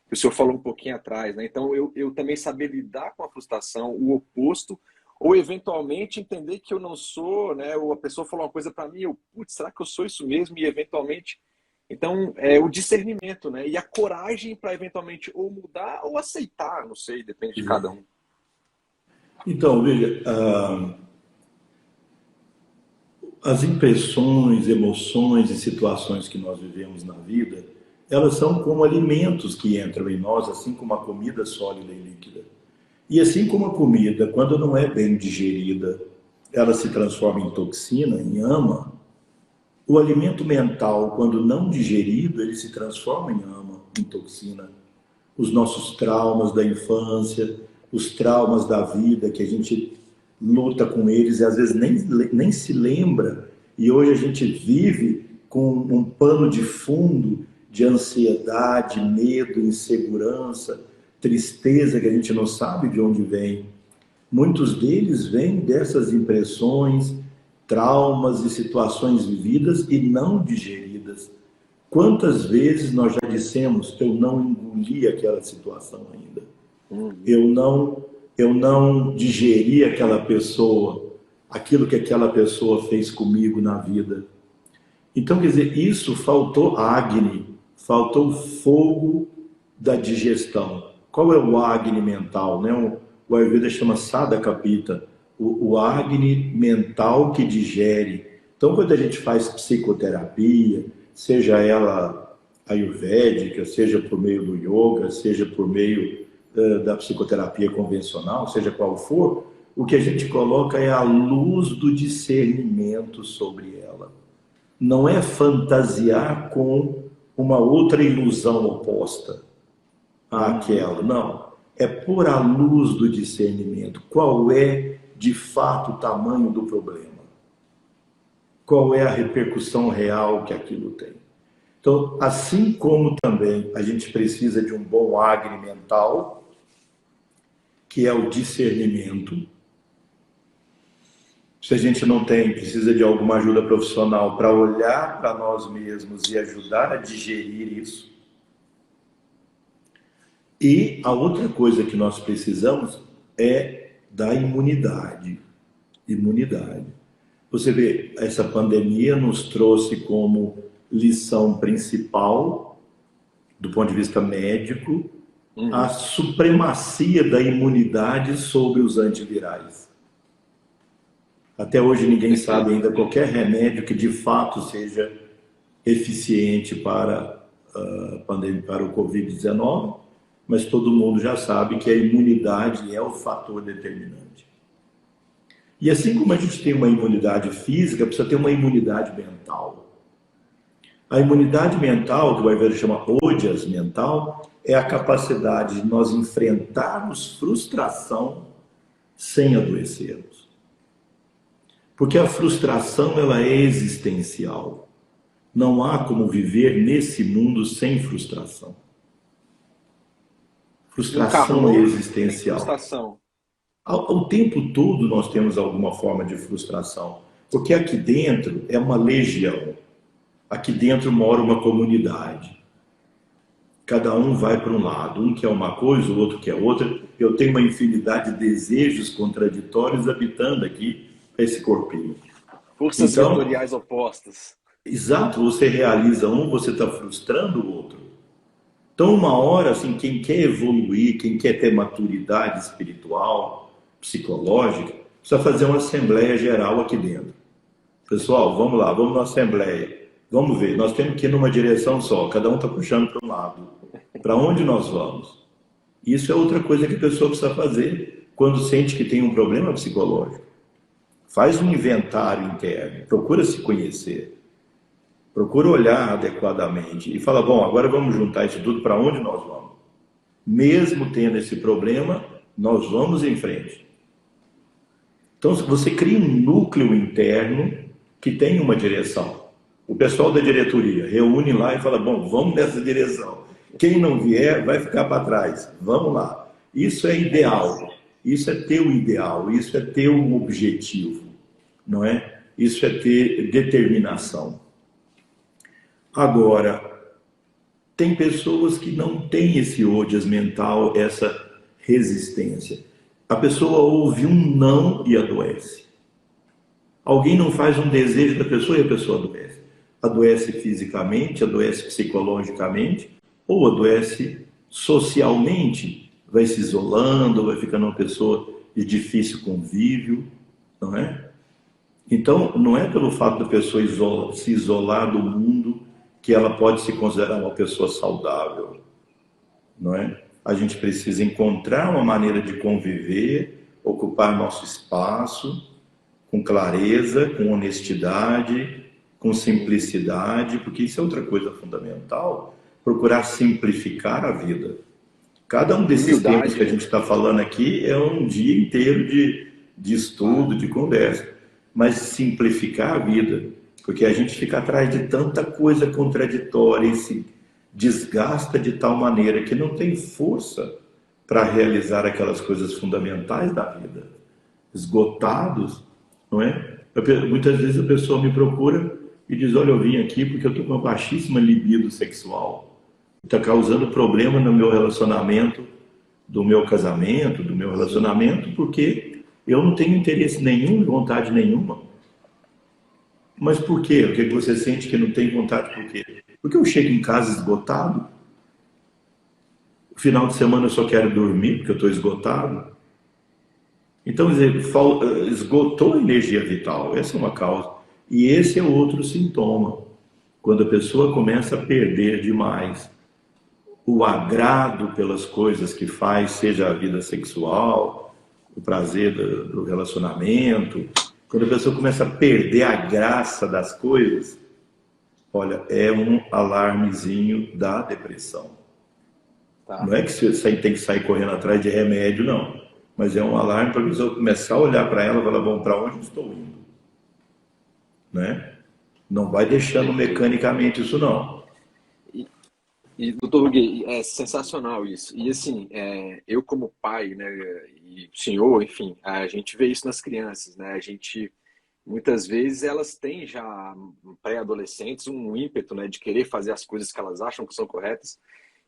Que o senhor falou um pouquinho atrás, né? Então eu também saber lidar com a frustração, o oposto, ou eventualmente entender que eu não sou, né? Ou a pessoa falou uma coisa para mim, eu, putz, será que eu sou isso mesmo? E eventualmente então, é o discernimento, né? E a coragem para eventualmente ou mudar ou aceitar, não sei, depende de cada um. Então, veja, as impressões, emoções e situações que nós vivemos na vida, elas são como alimentos que entram em nós, assim como a comida sólida e líquida. E assim como a comida, quando não é bem digerida, ela se transforma em toxina, em ama. O alimento mental, quando não digerido, ele se transforma em ama, em toxina. Os nossos traumas da infância, os traumas da vida, que a gente luta com eles e às vezes nem se lembra. E hoje a gente vive com um pano de fundo de ansiedade, medo, insegurança, tristeza que a gente não sabe de onde vem. Muitos deles vêm dessas impressões, traumas e situações vividas e não digeridas. Quantas vezes nós já dissemos, eu não engoli aquela situação ainda. Eu não digeri aquela pessoa, aquilo que aquela pessoa fez comigo na vida. Então, quer dizer, isso faltou Agni, faltou fogo da digestão. Qual é o Agni mental, né? O Ayurveda chama Sadaka Pitta, o Agni mental que digere. Então, quando a gente faz psicoterapia, seja ela ayurvédica, seja por meio do yoga, seja por meio da psicoterapia convencional, seja qual for, o que a gente coloca é a luz do discernimento sobre ela. Não é fantasiar com uma outra ilusão oposta àquela, não. É pôr a luz do discernimento. Qual é, de fato, o tamanho do problema? Qual é a repercussão real que aquilo tem? Então, assim como também a gente precisa de um bom Agni mental, que é o discernimento. Se a gente não tem, precisa de alguma ajuda profissional para olhar para nós mesmos e ajudar a digerir isso. E a outra coisa que nós precisamos é da imunidade. Imunidade. Você vê, essa pandemia nos trouxe como lição principal, do ponto de vista médico, a Uhum. supremacia da imunidade sobre os antivirais. Até hoje ninguém sabe Perfeito. ainda qualquer remédio que de fato seja eficiente para a pandemia, para o Covid-19, mas todo mundo já sabe que a imunidade é o fator determinante. E assim como a gente tem uma imunidade física, precisa ter uma imunidade mental. A imunidade mental, que o Ayurveda chama ojas mental, é a capacidade de nós enfrentarmos frustração sem adoecermos. Porque a frustração ela é existencial. Não há como viver nesse mundo sem frustração. Frustração é Encarnou, tem existencial. frustração. O tempo todo nós temos alguma forma de frustração. Porque aqui dentro é uma legião. Aqui dentro mora uma comunidade. Cada um vai para um lado. Um quer uma coisa, o outro quer outra. Eu tenho uma infinidade de desejos contraditórios habitando aqui esse corpinho. Forças Então, vetoriais opostas. exato, você realiza um, você está frustrando o outro. Então, uma hora, assim, quem quer evoluir, quem quer ter maturidade espiritual, psicológica, precisa fazer uma assembleia geral aqui dentro. Pessoal, vamos lá, vamos na assembleia. Vamos ver, nós temos que ir numa direção só, cada um está puxando para um lado. Para onde nós vamos? Isso é outra coisa que a pessoa precisa fazer quando sente que tem um problema psicológico. Faz um inventário interno, procura se conhecer, procura olhar adequadamente e fala, bom, agora vamos juntar isso tudo, para onde nós vamos? Mesmo tendo esse problema, nós vamos em frente. Então, você cria um núcleo interno que tem uma direção. O pessoal da diretoria reúne lá e fala, bom, vamos nessa direção. Quem não vier vai ficar para trás. Vamos lá. Isso é ideal. Isso é ter o ideal. Isso é ter um objetivo. Não é? Isso é ter determinação. Agora, tem pessoas que não têm esse ojas mental, essa resistência. A pessoa ouve um não e adoece. Alguém não faz um desejo da pessoa e a pessoa adoece. Adoece fisicamente, adoece psicologicamente, ou adoece socialmente, vai se isolando, vai ficando uma pessoa de difícil convívio, não é? Então, não é pelo fato da pessoa se isolar do mundo que ela pode se considerar uma pessoa saudável, não é? A gente precisa encontrar uma maneira de conviver, ocupar nosso espaço, com clareza, com honestidade, com simplicidade, porque isso é outra coisa fundamental, procurar simplificar a vida. Cada um desses temas Humildade, que a né? gente está falando aqui é um dia inteiro de estudo, de conversa, mas simplificar a vida, porque a gente fica atrás de tanta coisa contraditória e se desgasta de tal maneira que não tem força para realizar aquelas coisas fundamentais da vida. Esgotados, não é? Muitas vezes a pessoa me procura e diz, olha, eu vim aqui porque eu estou com uma baixíssima libido sexual. Está causando problema no meu relacionamento, do meu casamento, do meu relacionamento, porque eu não tenho interesse nenhum, vontade nenhuma. Mas por quê? O que você sente que não tem vontade? Por quê? Porque eu chego em casa esgotado. No final de semana eu só quero dormir, porque eu estou esgotado. Então, esgotou a energia vital, essa é uma causa. E esse é outro sintoma, quando a pessoa começa a perder demais o agrado pelas coisas que faz, seja a vida sexual, o prazer do relacionamento, quando a pessoa começa a perder a graça das coisas, olha, é um alarmezinho da depressão. Tá. Não é que você tem que sair correndo atrás de remédio, não. Mas é um alarme para a pessoa começar a olhar para ela e falar, bom, para onde eu estou indo? Né? Não vai deixando Perfeito. mecanicamente isso, não. E doutor Ruguei, é sensacional isso. E assim, eu como pai, né, e o senhor, enfim, a gente vê isso nas crianças, né? A gente, muitas vezes, elas têm já, pré-adolescentes, um ímpeto, né, de querer fazer as coisas que elas acham que são corretas.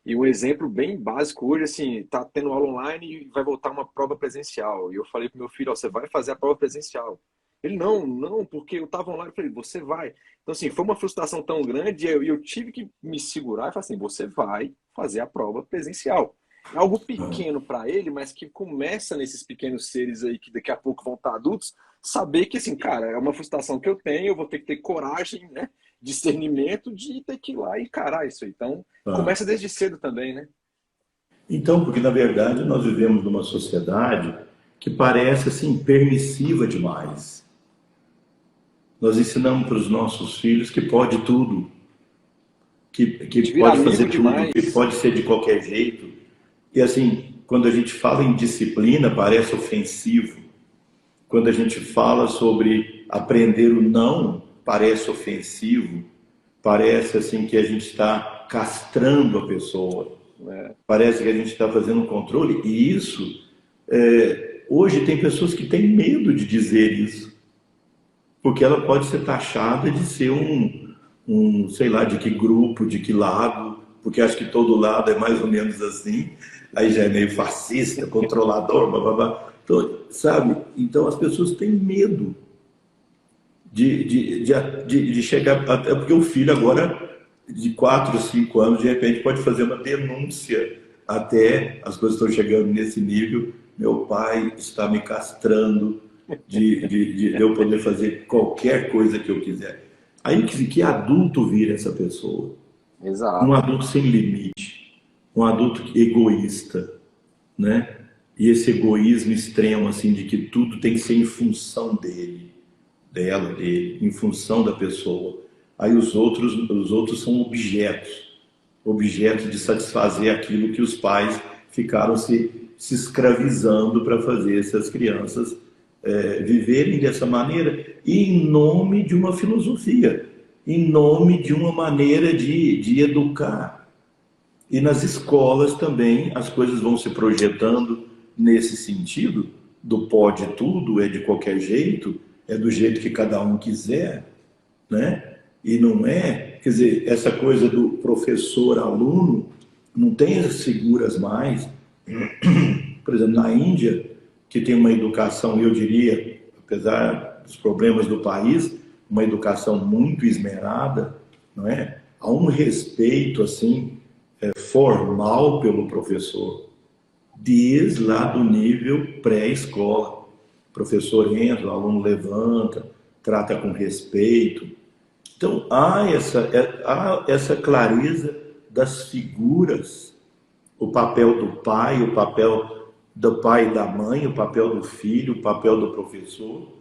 E um exemplo bem básico hoje, assim, tá tendo aula online e vai voltar uma prova presencial. E eu falei pro meu filho, ó, você vai fazer a prova presencial. Ele, não, não, porque eu tava online. Eu falei, você vai. Então, assim, foi uma frustração tão grande e eu tive que me segurar e falar assim, você vai fazer a prova presencial. É algo pequeno para ele, mas que começa nesses pequenos seres aí que daqui a pouco vão estar adultos, saber que, assim, cara, é uma frustração que eu tenho, eu vou ter que ter coragem, né, discernimento de ter que ir lá e encarar isso aí. Então, Ah. começa desde cedo também, né? Então, porque na verdade nós vivemos numa sociedade que parece assim permissiva demais. Nós ensinamos para os nossos filhos que pode tudo, que De virar pode amigo fazer tudo, que demais. pode ser de qualquer jeito. E assim, quando a gente fala em disciplina, parece ofensivo. Quando a gente fala sobre aprender o não, parece ofensivo. Parece assim que a gente está castrando a pessoa. Né? Parece que a gente está fazendo um controle. E isso, hoje tem pessoas que têm medo de dizer isso. Porque ela pode ser taxada de ser sei lá, de que grupo, de que lado, porque acho que todo lado é mais ou menos assim, aí já é meio fascista, controlador, blá, blá, blá. Então, sabe? Então as pessoas têm medo de chegar, até porque o filho agora, de 4, 5 anos, de repente pode fazer uma denúncia, até as coisas estão chegando nesse nível, meu pai está me castrando, de eu poder fazer qualquer coisa que eu quiser. Aí que adulto vira essa pessoa? Um Exato. adulto sem limite, um adulto egoísta, né? E esse egoísmo extremo, assim, de que tudo tem que ser em função dele, dela, dele, em função da pessoa. Aí os outros são objetos de satisfazer aquilo que os pais ficaram se escravizando para fazer essas crianças viverem dessa maneira, e em nome de uma filosofia, em nome de uma maneira de educar. E nas escolas também as coisas vão se projetando nesse sentido, do pode tudo, é de qualquer jeito, é do jeito que cada um quiser, né? E não é, quer dizer, essa coisa do professor-aluno não tem as figuras mais. Por exemplo, na Índia, que tem uma educação, eu diria, apesar dos problemas do país, uma educação muito esmerada, não é? Há um respeito assim formal pelo professor, desde lá do nível pré-escola. O professor entra, o aluno levanta, trata com respeito. Então há essa clareza das figuras, o papel do pai, o papel do pai e da mãe, o papel do filho, o papel do professor.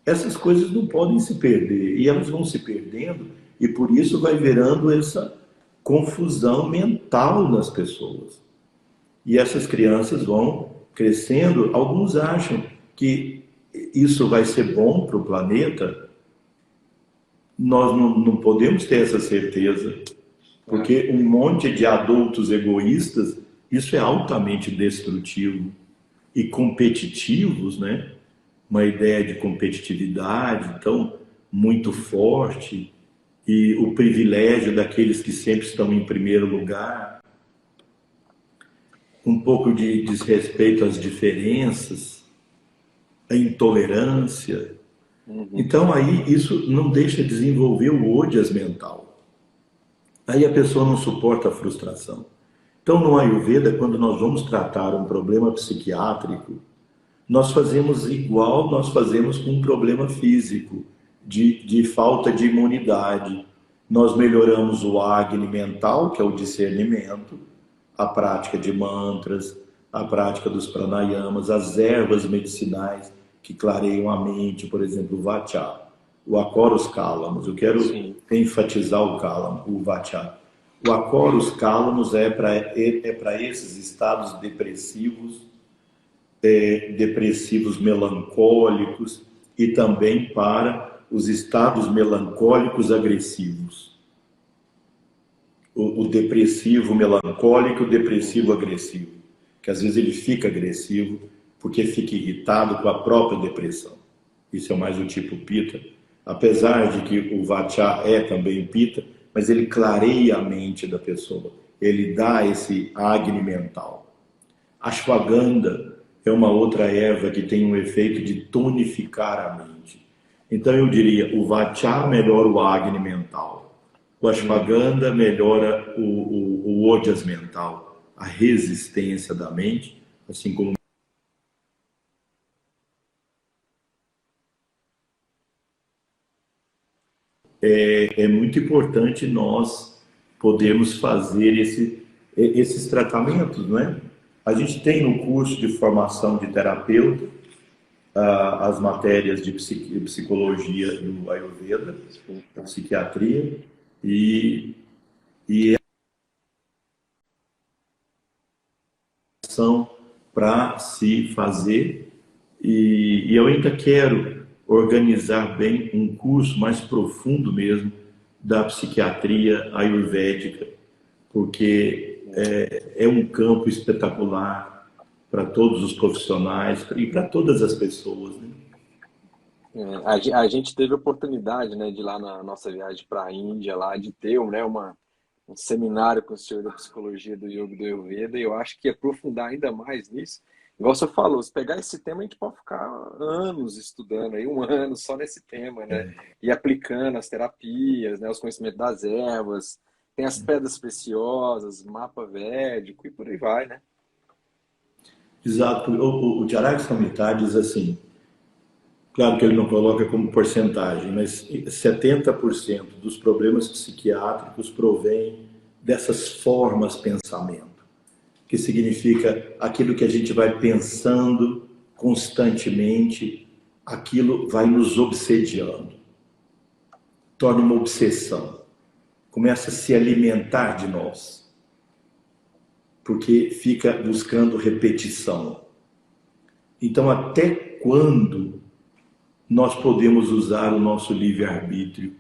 Essas coisas não podem se perder, e elas vão se perdendo, e por isso vai virando essa confusão mental nas pessoas. E essas crianças vão crescendo, alguns acham que isso vai ser bom para o planeta. Nós não podemos ter essa certeza, porque um monte de adultos egoístas, isso é altamente destrutivo. E competitivos, né? Uma ideia de competitividade, então, muito forte, e o privilégio daqueles que sempre estão em primeiro lugar, um pouco de desrespeito às diferenças, a intolerância. Então, aí, isso não deixa desenvolver o odias mental. Aí a pessoa não suporta a frustração. Então, no Ayurveda, quando nós vamos tratar um problema psiquiátrico, nós fazemos igual nós fazemos com um problema físico, de falta de imunidade. Nós melhoramos o Agni mental, que é o discernimento, a prática de mantras, a prática dos pranayamas, as ervas medicinais que clareiam a mente, por exemplo, o Vacha, o Acorus Calamus. Eu quero enfatizar o Vacha. O Acorus Calamus é para esses estados depressivos, depressivos melancólicos, e também para os estados melancólicos agressivos. O depressivo melancólico, o depressivo agressivo, que às vezes ele fica agressivo porque fica irritado com a própria depressão. Isso é mais o tipo Pitta, apesar de que o Vacha é também Pitta, mas ele clareia a mente da pessoa. ele dá esse agni mental. Ashwagandha é uma outra erva que tem um efeito de tonificar a mente. Então eu diria, o Vacha melhora o agni mental, o Ashwagandha melhora o Ojas mental, a resistência da mente, assim como é muito importante nós podermos fazer esses tratamentos, não é? A gente tem no curso de formação de terapeuta as matérias de psicologia do Ayurveda, da psiquiatria, e são para se fazer, e eu ainda quero organizar bem um curso mais profundo mesmo da psiquiatria ayurvédica, porque é um campo espetacular para todos os profissionais e para todas as pessoas, né? A gente teve a oportunidade, né, de ir lá na nossa viagem para a Índia, lá, de ter, né, um seminário com o senhor da psicologia do Yoga e do Ayurveda, e eu acho que aprofundar ainda mais nisso. Igual você falou, se pegar esse tema, a gente pode ficar anos estudando, aí 1 ano só nesse tema, né? E aplicando as terapias, né, os conhecimentos das ervas, tem as pedras preciosas, mapa védico e por aí vai, né? Exato. O Charak Samhita diz assim, claro que ele não coloca como porcentagem, mas 70% dos problemas psiquiátricos provém dessas formas de pensamento, que significa aquilo que a gente vai pensando constantemente, aquilo vai nos obsediando, torna uma obsessão, começa a se alimentar de nós, porque fica buscando repetição. Então, até quando nós podemos usar o nosso livre-arbítrio?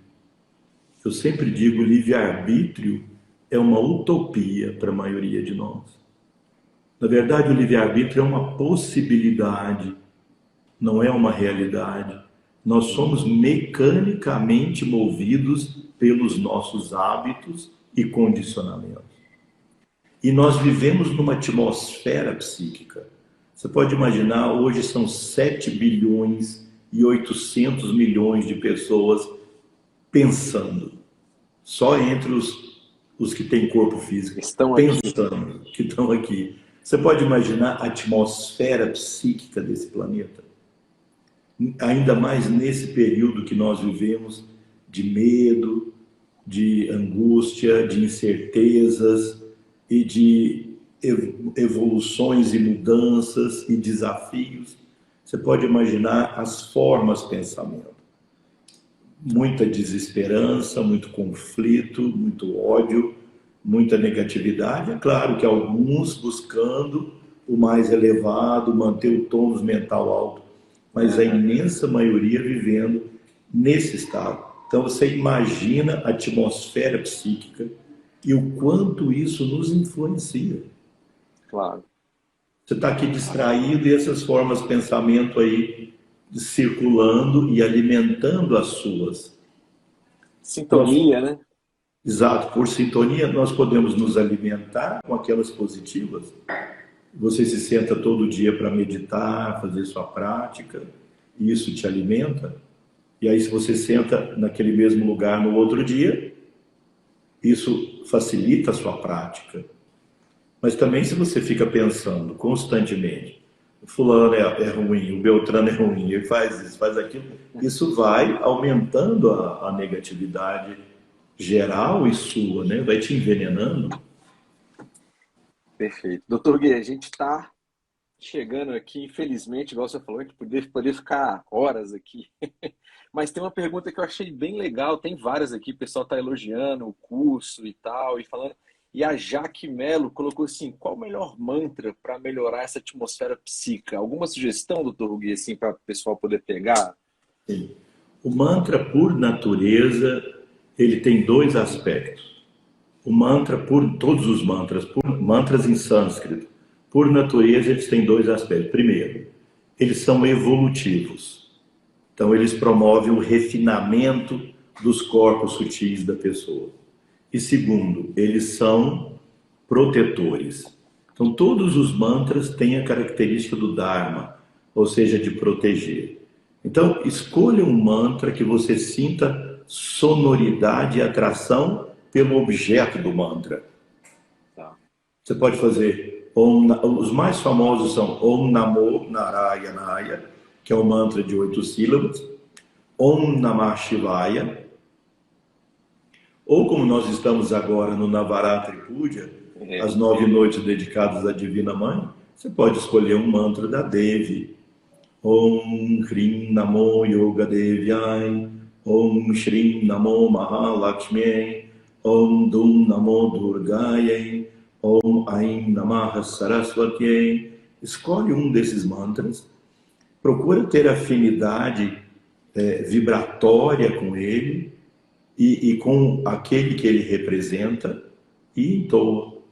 Eu sempre digo, livre-arbítrio é uma utopia para a maioria de nós. Na verdade, o livre-arbítrio é uma possibilidade, não é uma realidade. Nós somos mecanicamente movidos pelos nossos hábitos e condicionamentos. E nós vivemos numa atmosfera psíquica. Você pode imaginar, hoje são 7 bilhões e 800 milhões de pessoas pensando. Só entre os que têm corpo físico, pensando, que estão aqui. Você pode imaginar a atmosfera psíquica desse planeta? Ainda mais nesse período que nós vivemos de medo, de angústia, de incertezas e de evoluções e mudanças e desafios. Você pode imaginar as formas de pensamento. Muita desesperança, muito conflito, muito ódio, muita negatividade. É claro que alguns buscando o mais elevado, manter o tônus mental alto, mas a imensa maioria vivendo nesse estado. Então você imagina a atmosfera psíquica e o quanto isso nos influencia. Claro. Você está aqui distraído e essas formas de pensamento aí circulando e alimentando as suas. Sintonia, né? Exato, por sintonia nós podemos nos alimentar com aquelas positivas. Você se senta todo dia para meditar, fazer sua prática, e isso te alimenta. E aí se você senta naquele mesmo lugar no outro dia, isso facilita a sua prática. Mas também se você fica pensando constantemente, o fulano é ruim, o Beltrano é ruim, ele faz isso, faz aquilo, isso vai aumentando a negatividade geral e sua, né? Vai te envenenando. Perfeito. Doutor Gui, a gente está chegando aqui, infelizmente, igual você falou, a gente poderia ficar horas aqui. Mas tem uma pergunta que eu achei bem legal, tem várias aqui, o pessoal está elogiando o curso e tal, e falando. E a Jaque Mello colocou assim, qual o melhor mantra para melhorar essa atmosfera psíquica? Alguma sugestão, doutor Gui, assim, para o pessoal poder pegar? Sim. O mantra, por natureza, ele tem 2 aspectos. O mantra, todos os mantras em sânscrito, por natureza, eles têm 2 aspectos. Primeiro, eles são evolutivos. Então, eles promovem o refinamento dos corpos sutis da pessoa. E segundo, eles são protetores. Então, todos os mantras têm a característica do Dharma, ou seja, de proteger. Então, escolha um mantra que você sinta sonoridade e atração pelo objeto do mantra. Tá. Você pode fazer, os mais famosos são Om Namo Narayanaya, que é o mantra de 8 sílabas, Om Namah Shivaya, ou como nós estamos agora no Navaratri Puja, as 9 noites dedicadas à Divina Mãe, você pode escolher um mantra da Devi. Om Hrim Namo Yoga Devyai, Om Shrim Namo Mahalakshmi, Om Dum Namo Durgayai, Om Aim Namah Saraswati. Escolhe um desses mantras, procura ter afinidade vibratória com ele e com aquele que ele representa, e entoa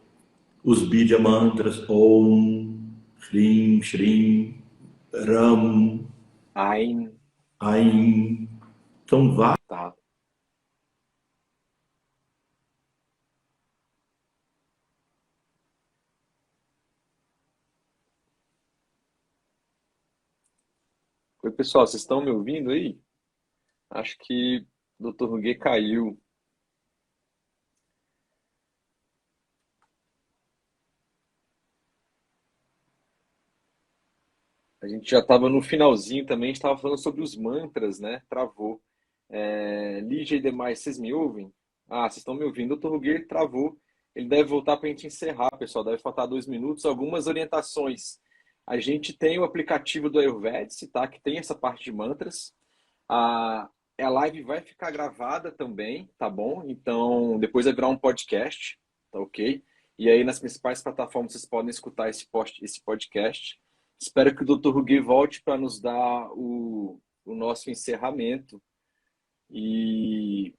os Bija mantras Om, Hrim, Shrim, Ram, Ain. Ain. Então vá. Tá. Oi, pessoal, vocês estão me ouvindo aí? Acho que o Dr. Ruguê caiu. A gente já estava no finalzinho também, a gente estava falando sobre os mantras, né? Travou. Lígia e demais, vocês me ouvem? Ah, vocês estão me ouvindo. O Dr. Ruguê travou. Ele deve voltar para a gente encerrar, pessoal. Deve faltar 2 minutos. Algumas orientações. A gente tem o aplicativo do Ayurvedic, tá? Que tem essa parte de mantras. A live vai ficar gravada também, tá bom? Então, depois vai virar um podcast, tá ok? E aí, nas principais plataformas, vocês podem escutar esse podcast. Espero que o Dr. Ruguê volte para nos dar o nosso encerramento e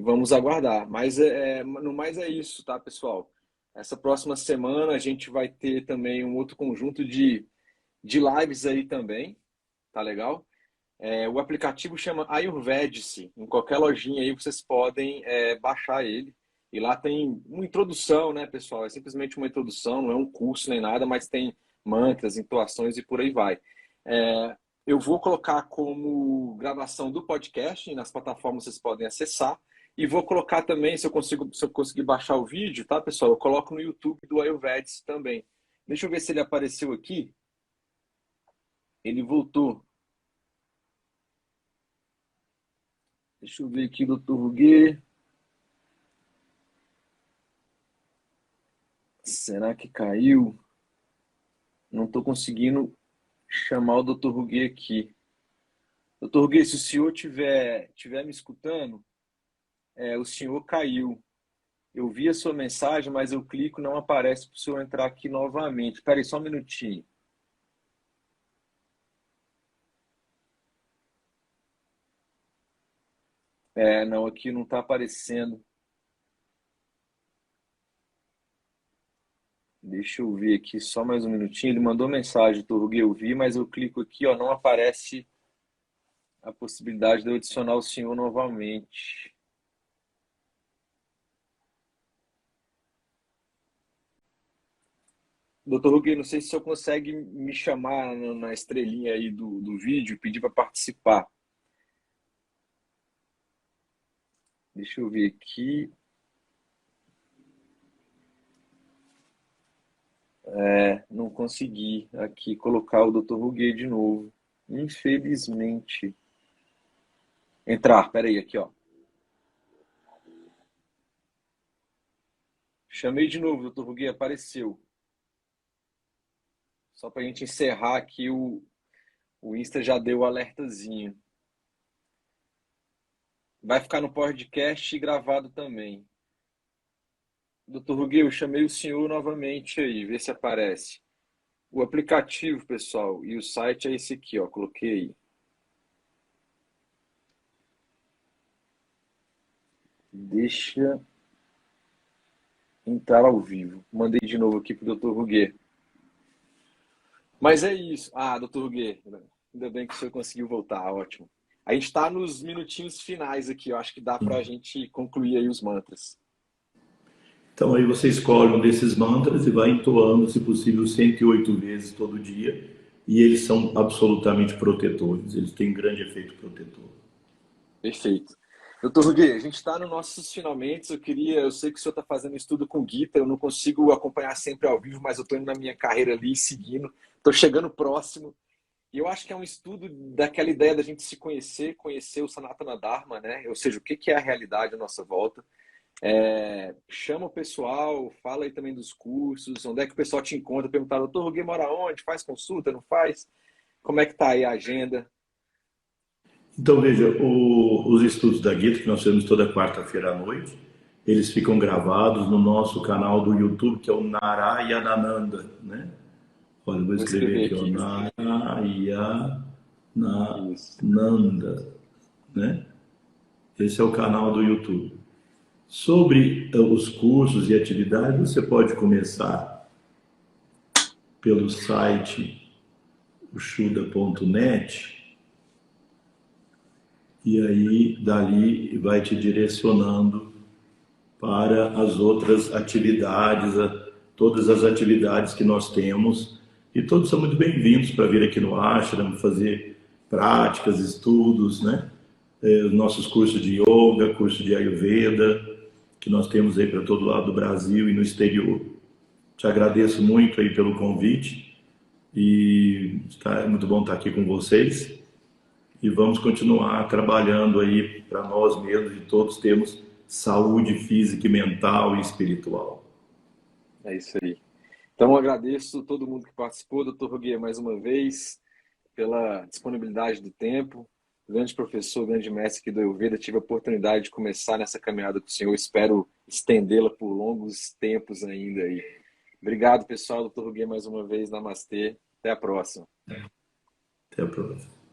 vamos aguardar. Mas no mais é isso, tá, pessoal? Essa próxima semana a gente vai ter também um outro conjunto de lives aí também, tá legal? O aplicativo chama Ayurvedic. Em qualquer lojinha aí vocês podem baixar ele. E lá tem uma introdução, né, pessoal? É simplesmente uma introdução, não é um curso nem nada, mas tem mantras, entoações e por aí vai. Eu vou colocar como gravação do podcast, nas plataformas vocês podem acessar. E vou colocar também, se eu conseguir baixar o vídeo, tá, pessoal? Eu coloco no YouTube do Ayurvedic também. Deixa eu ver se ele apareceu aqui. Ele voltou. Deixa eu ver aqui, Dr. Ruguê. Será que caiu? Não estou conseguindo chamar o Dr. Ruguê aqui. Dr. Ruguê, se o senhor tiver me escutando, o senhor caiu. Eu vi a sua mensagem, mas eu clico e não aparece para o senhor entrar aqui novamente. Espera aí, só um minutinho. Não, aqui não está aparecendo. Deixa eu ver aqui só mais um minutinho. Ele mandou mensagem, Dr. Ruguê, eu vi, mas eu clico aqui, ó, não aparece a possibilidade de eu adicionar o senhor novamente. Doutor Ruguê, não sei se o senhor consegue me chamar na estrelinha aí do vídeo e pedir para participar. Deixa eu ver aqui. Não consegui aqui colocar o Dr. Ruguê de novo. Infelizmente. Entrar, peraí, aqui, ó. Chamei de novo, Dr. Ruguê, apareceu. Só para a gente encerrar aqui, o Insta já deu o alertazinho. Vai ficar no podcast gravado também. Dr. Ruguê, eu chamei o senhor novamente aí, vê se aparece. O aplicativo, pessoal, e o site é esse aqui, ó, coloquei aí. Deixa entrar ao vivo. Mandei de novo aqui pro Dr. Ruguê. Mas é isso. Dr. Ruguê, ainda bem que o senhor conseguiu voltar, ótimo. A gente está nos minutinhos finais aqui, eu acho que dá para a gente concluir aí os mantras. Então aí você escolhe um desses mantras e vai entoando, se possível, 108 vezes todo dia. E eles são absolutamente protetores, eles têm grande efeito protetor. Perfeito. Doutor Ruguê, a gente está nos nossos finalmente. Eu sei que o senhor está fazendo estudo com Gita, eu não consigo acompanhar sempre ao vivo, mas eu estou indo na minha carreira ali, seguindo, estou chegando próximo. E eu acho que é um estudo daquela ideia da gente se conhecer, conhecer o Sanatana Dharma, né? Ou seja, o que é a realidade à nossa volta. Chama o pessoal, fala aí também dos cursos, onde é que o pessoal te encontra, perguntar, doutor Ruguê mora onde? Faz consulta, não faz? Como é que tá aí a agenda? Então veja, os estudos da Gita, que nós temos toda quarta-feira à noite, eles ficam gravados no nosso canal do YouTube, que é o Narayanananda, né? Olha, eu vou Vou escrever escrever aqui, ó, aqui. Narayanananda, Isso. né? Esse é o canal do YouTube. Sobre os cursos e atividades, você pode começar pelo site shuda.net e aí dali vai te direcionando para as outras atividades, todas as atividades que nós temos, e todos são muito bem-vindos para vir aqui no Ashram, fazer práticas, estudos, né? Os nossos cursos de yoga, curso de Ayurveda, que nós temos aí para todo lado do Brasil e no exterior. Te agradeço muito aí pelo convite e é muito bom estar aqui com vocês e vamos continuar trabalhando aí para nós mesmos e todos termos saúde física, mental e espiritual. É isso aí. Então, eu agradeço todo mundo que participou, doutor Ruguê, mais uma vez, pela disponibilidade do tempo. Grande professor, grande mestre aqui do Ayurveda. Tive a oportunidade de começar nessa caminhada com o senhor. Espero estendê-la por longos tempos ainda aí. Obrigado, pessoal. Doutor Ruguê, mais uma vez. Namastê. Até a próxima. Até a próxima.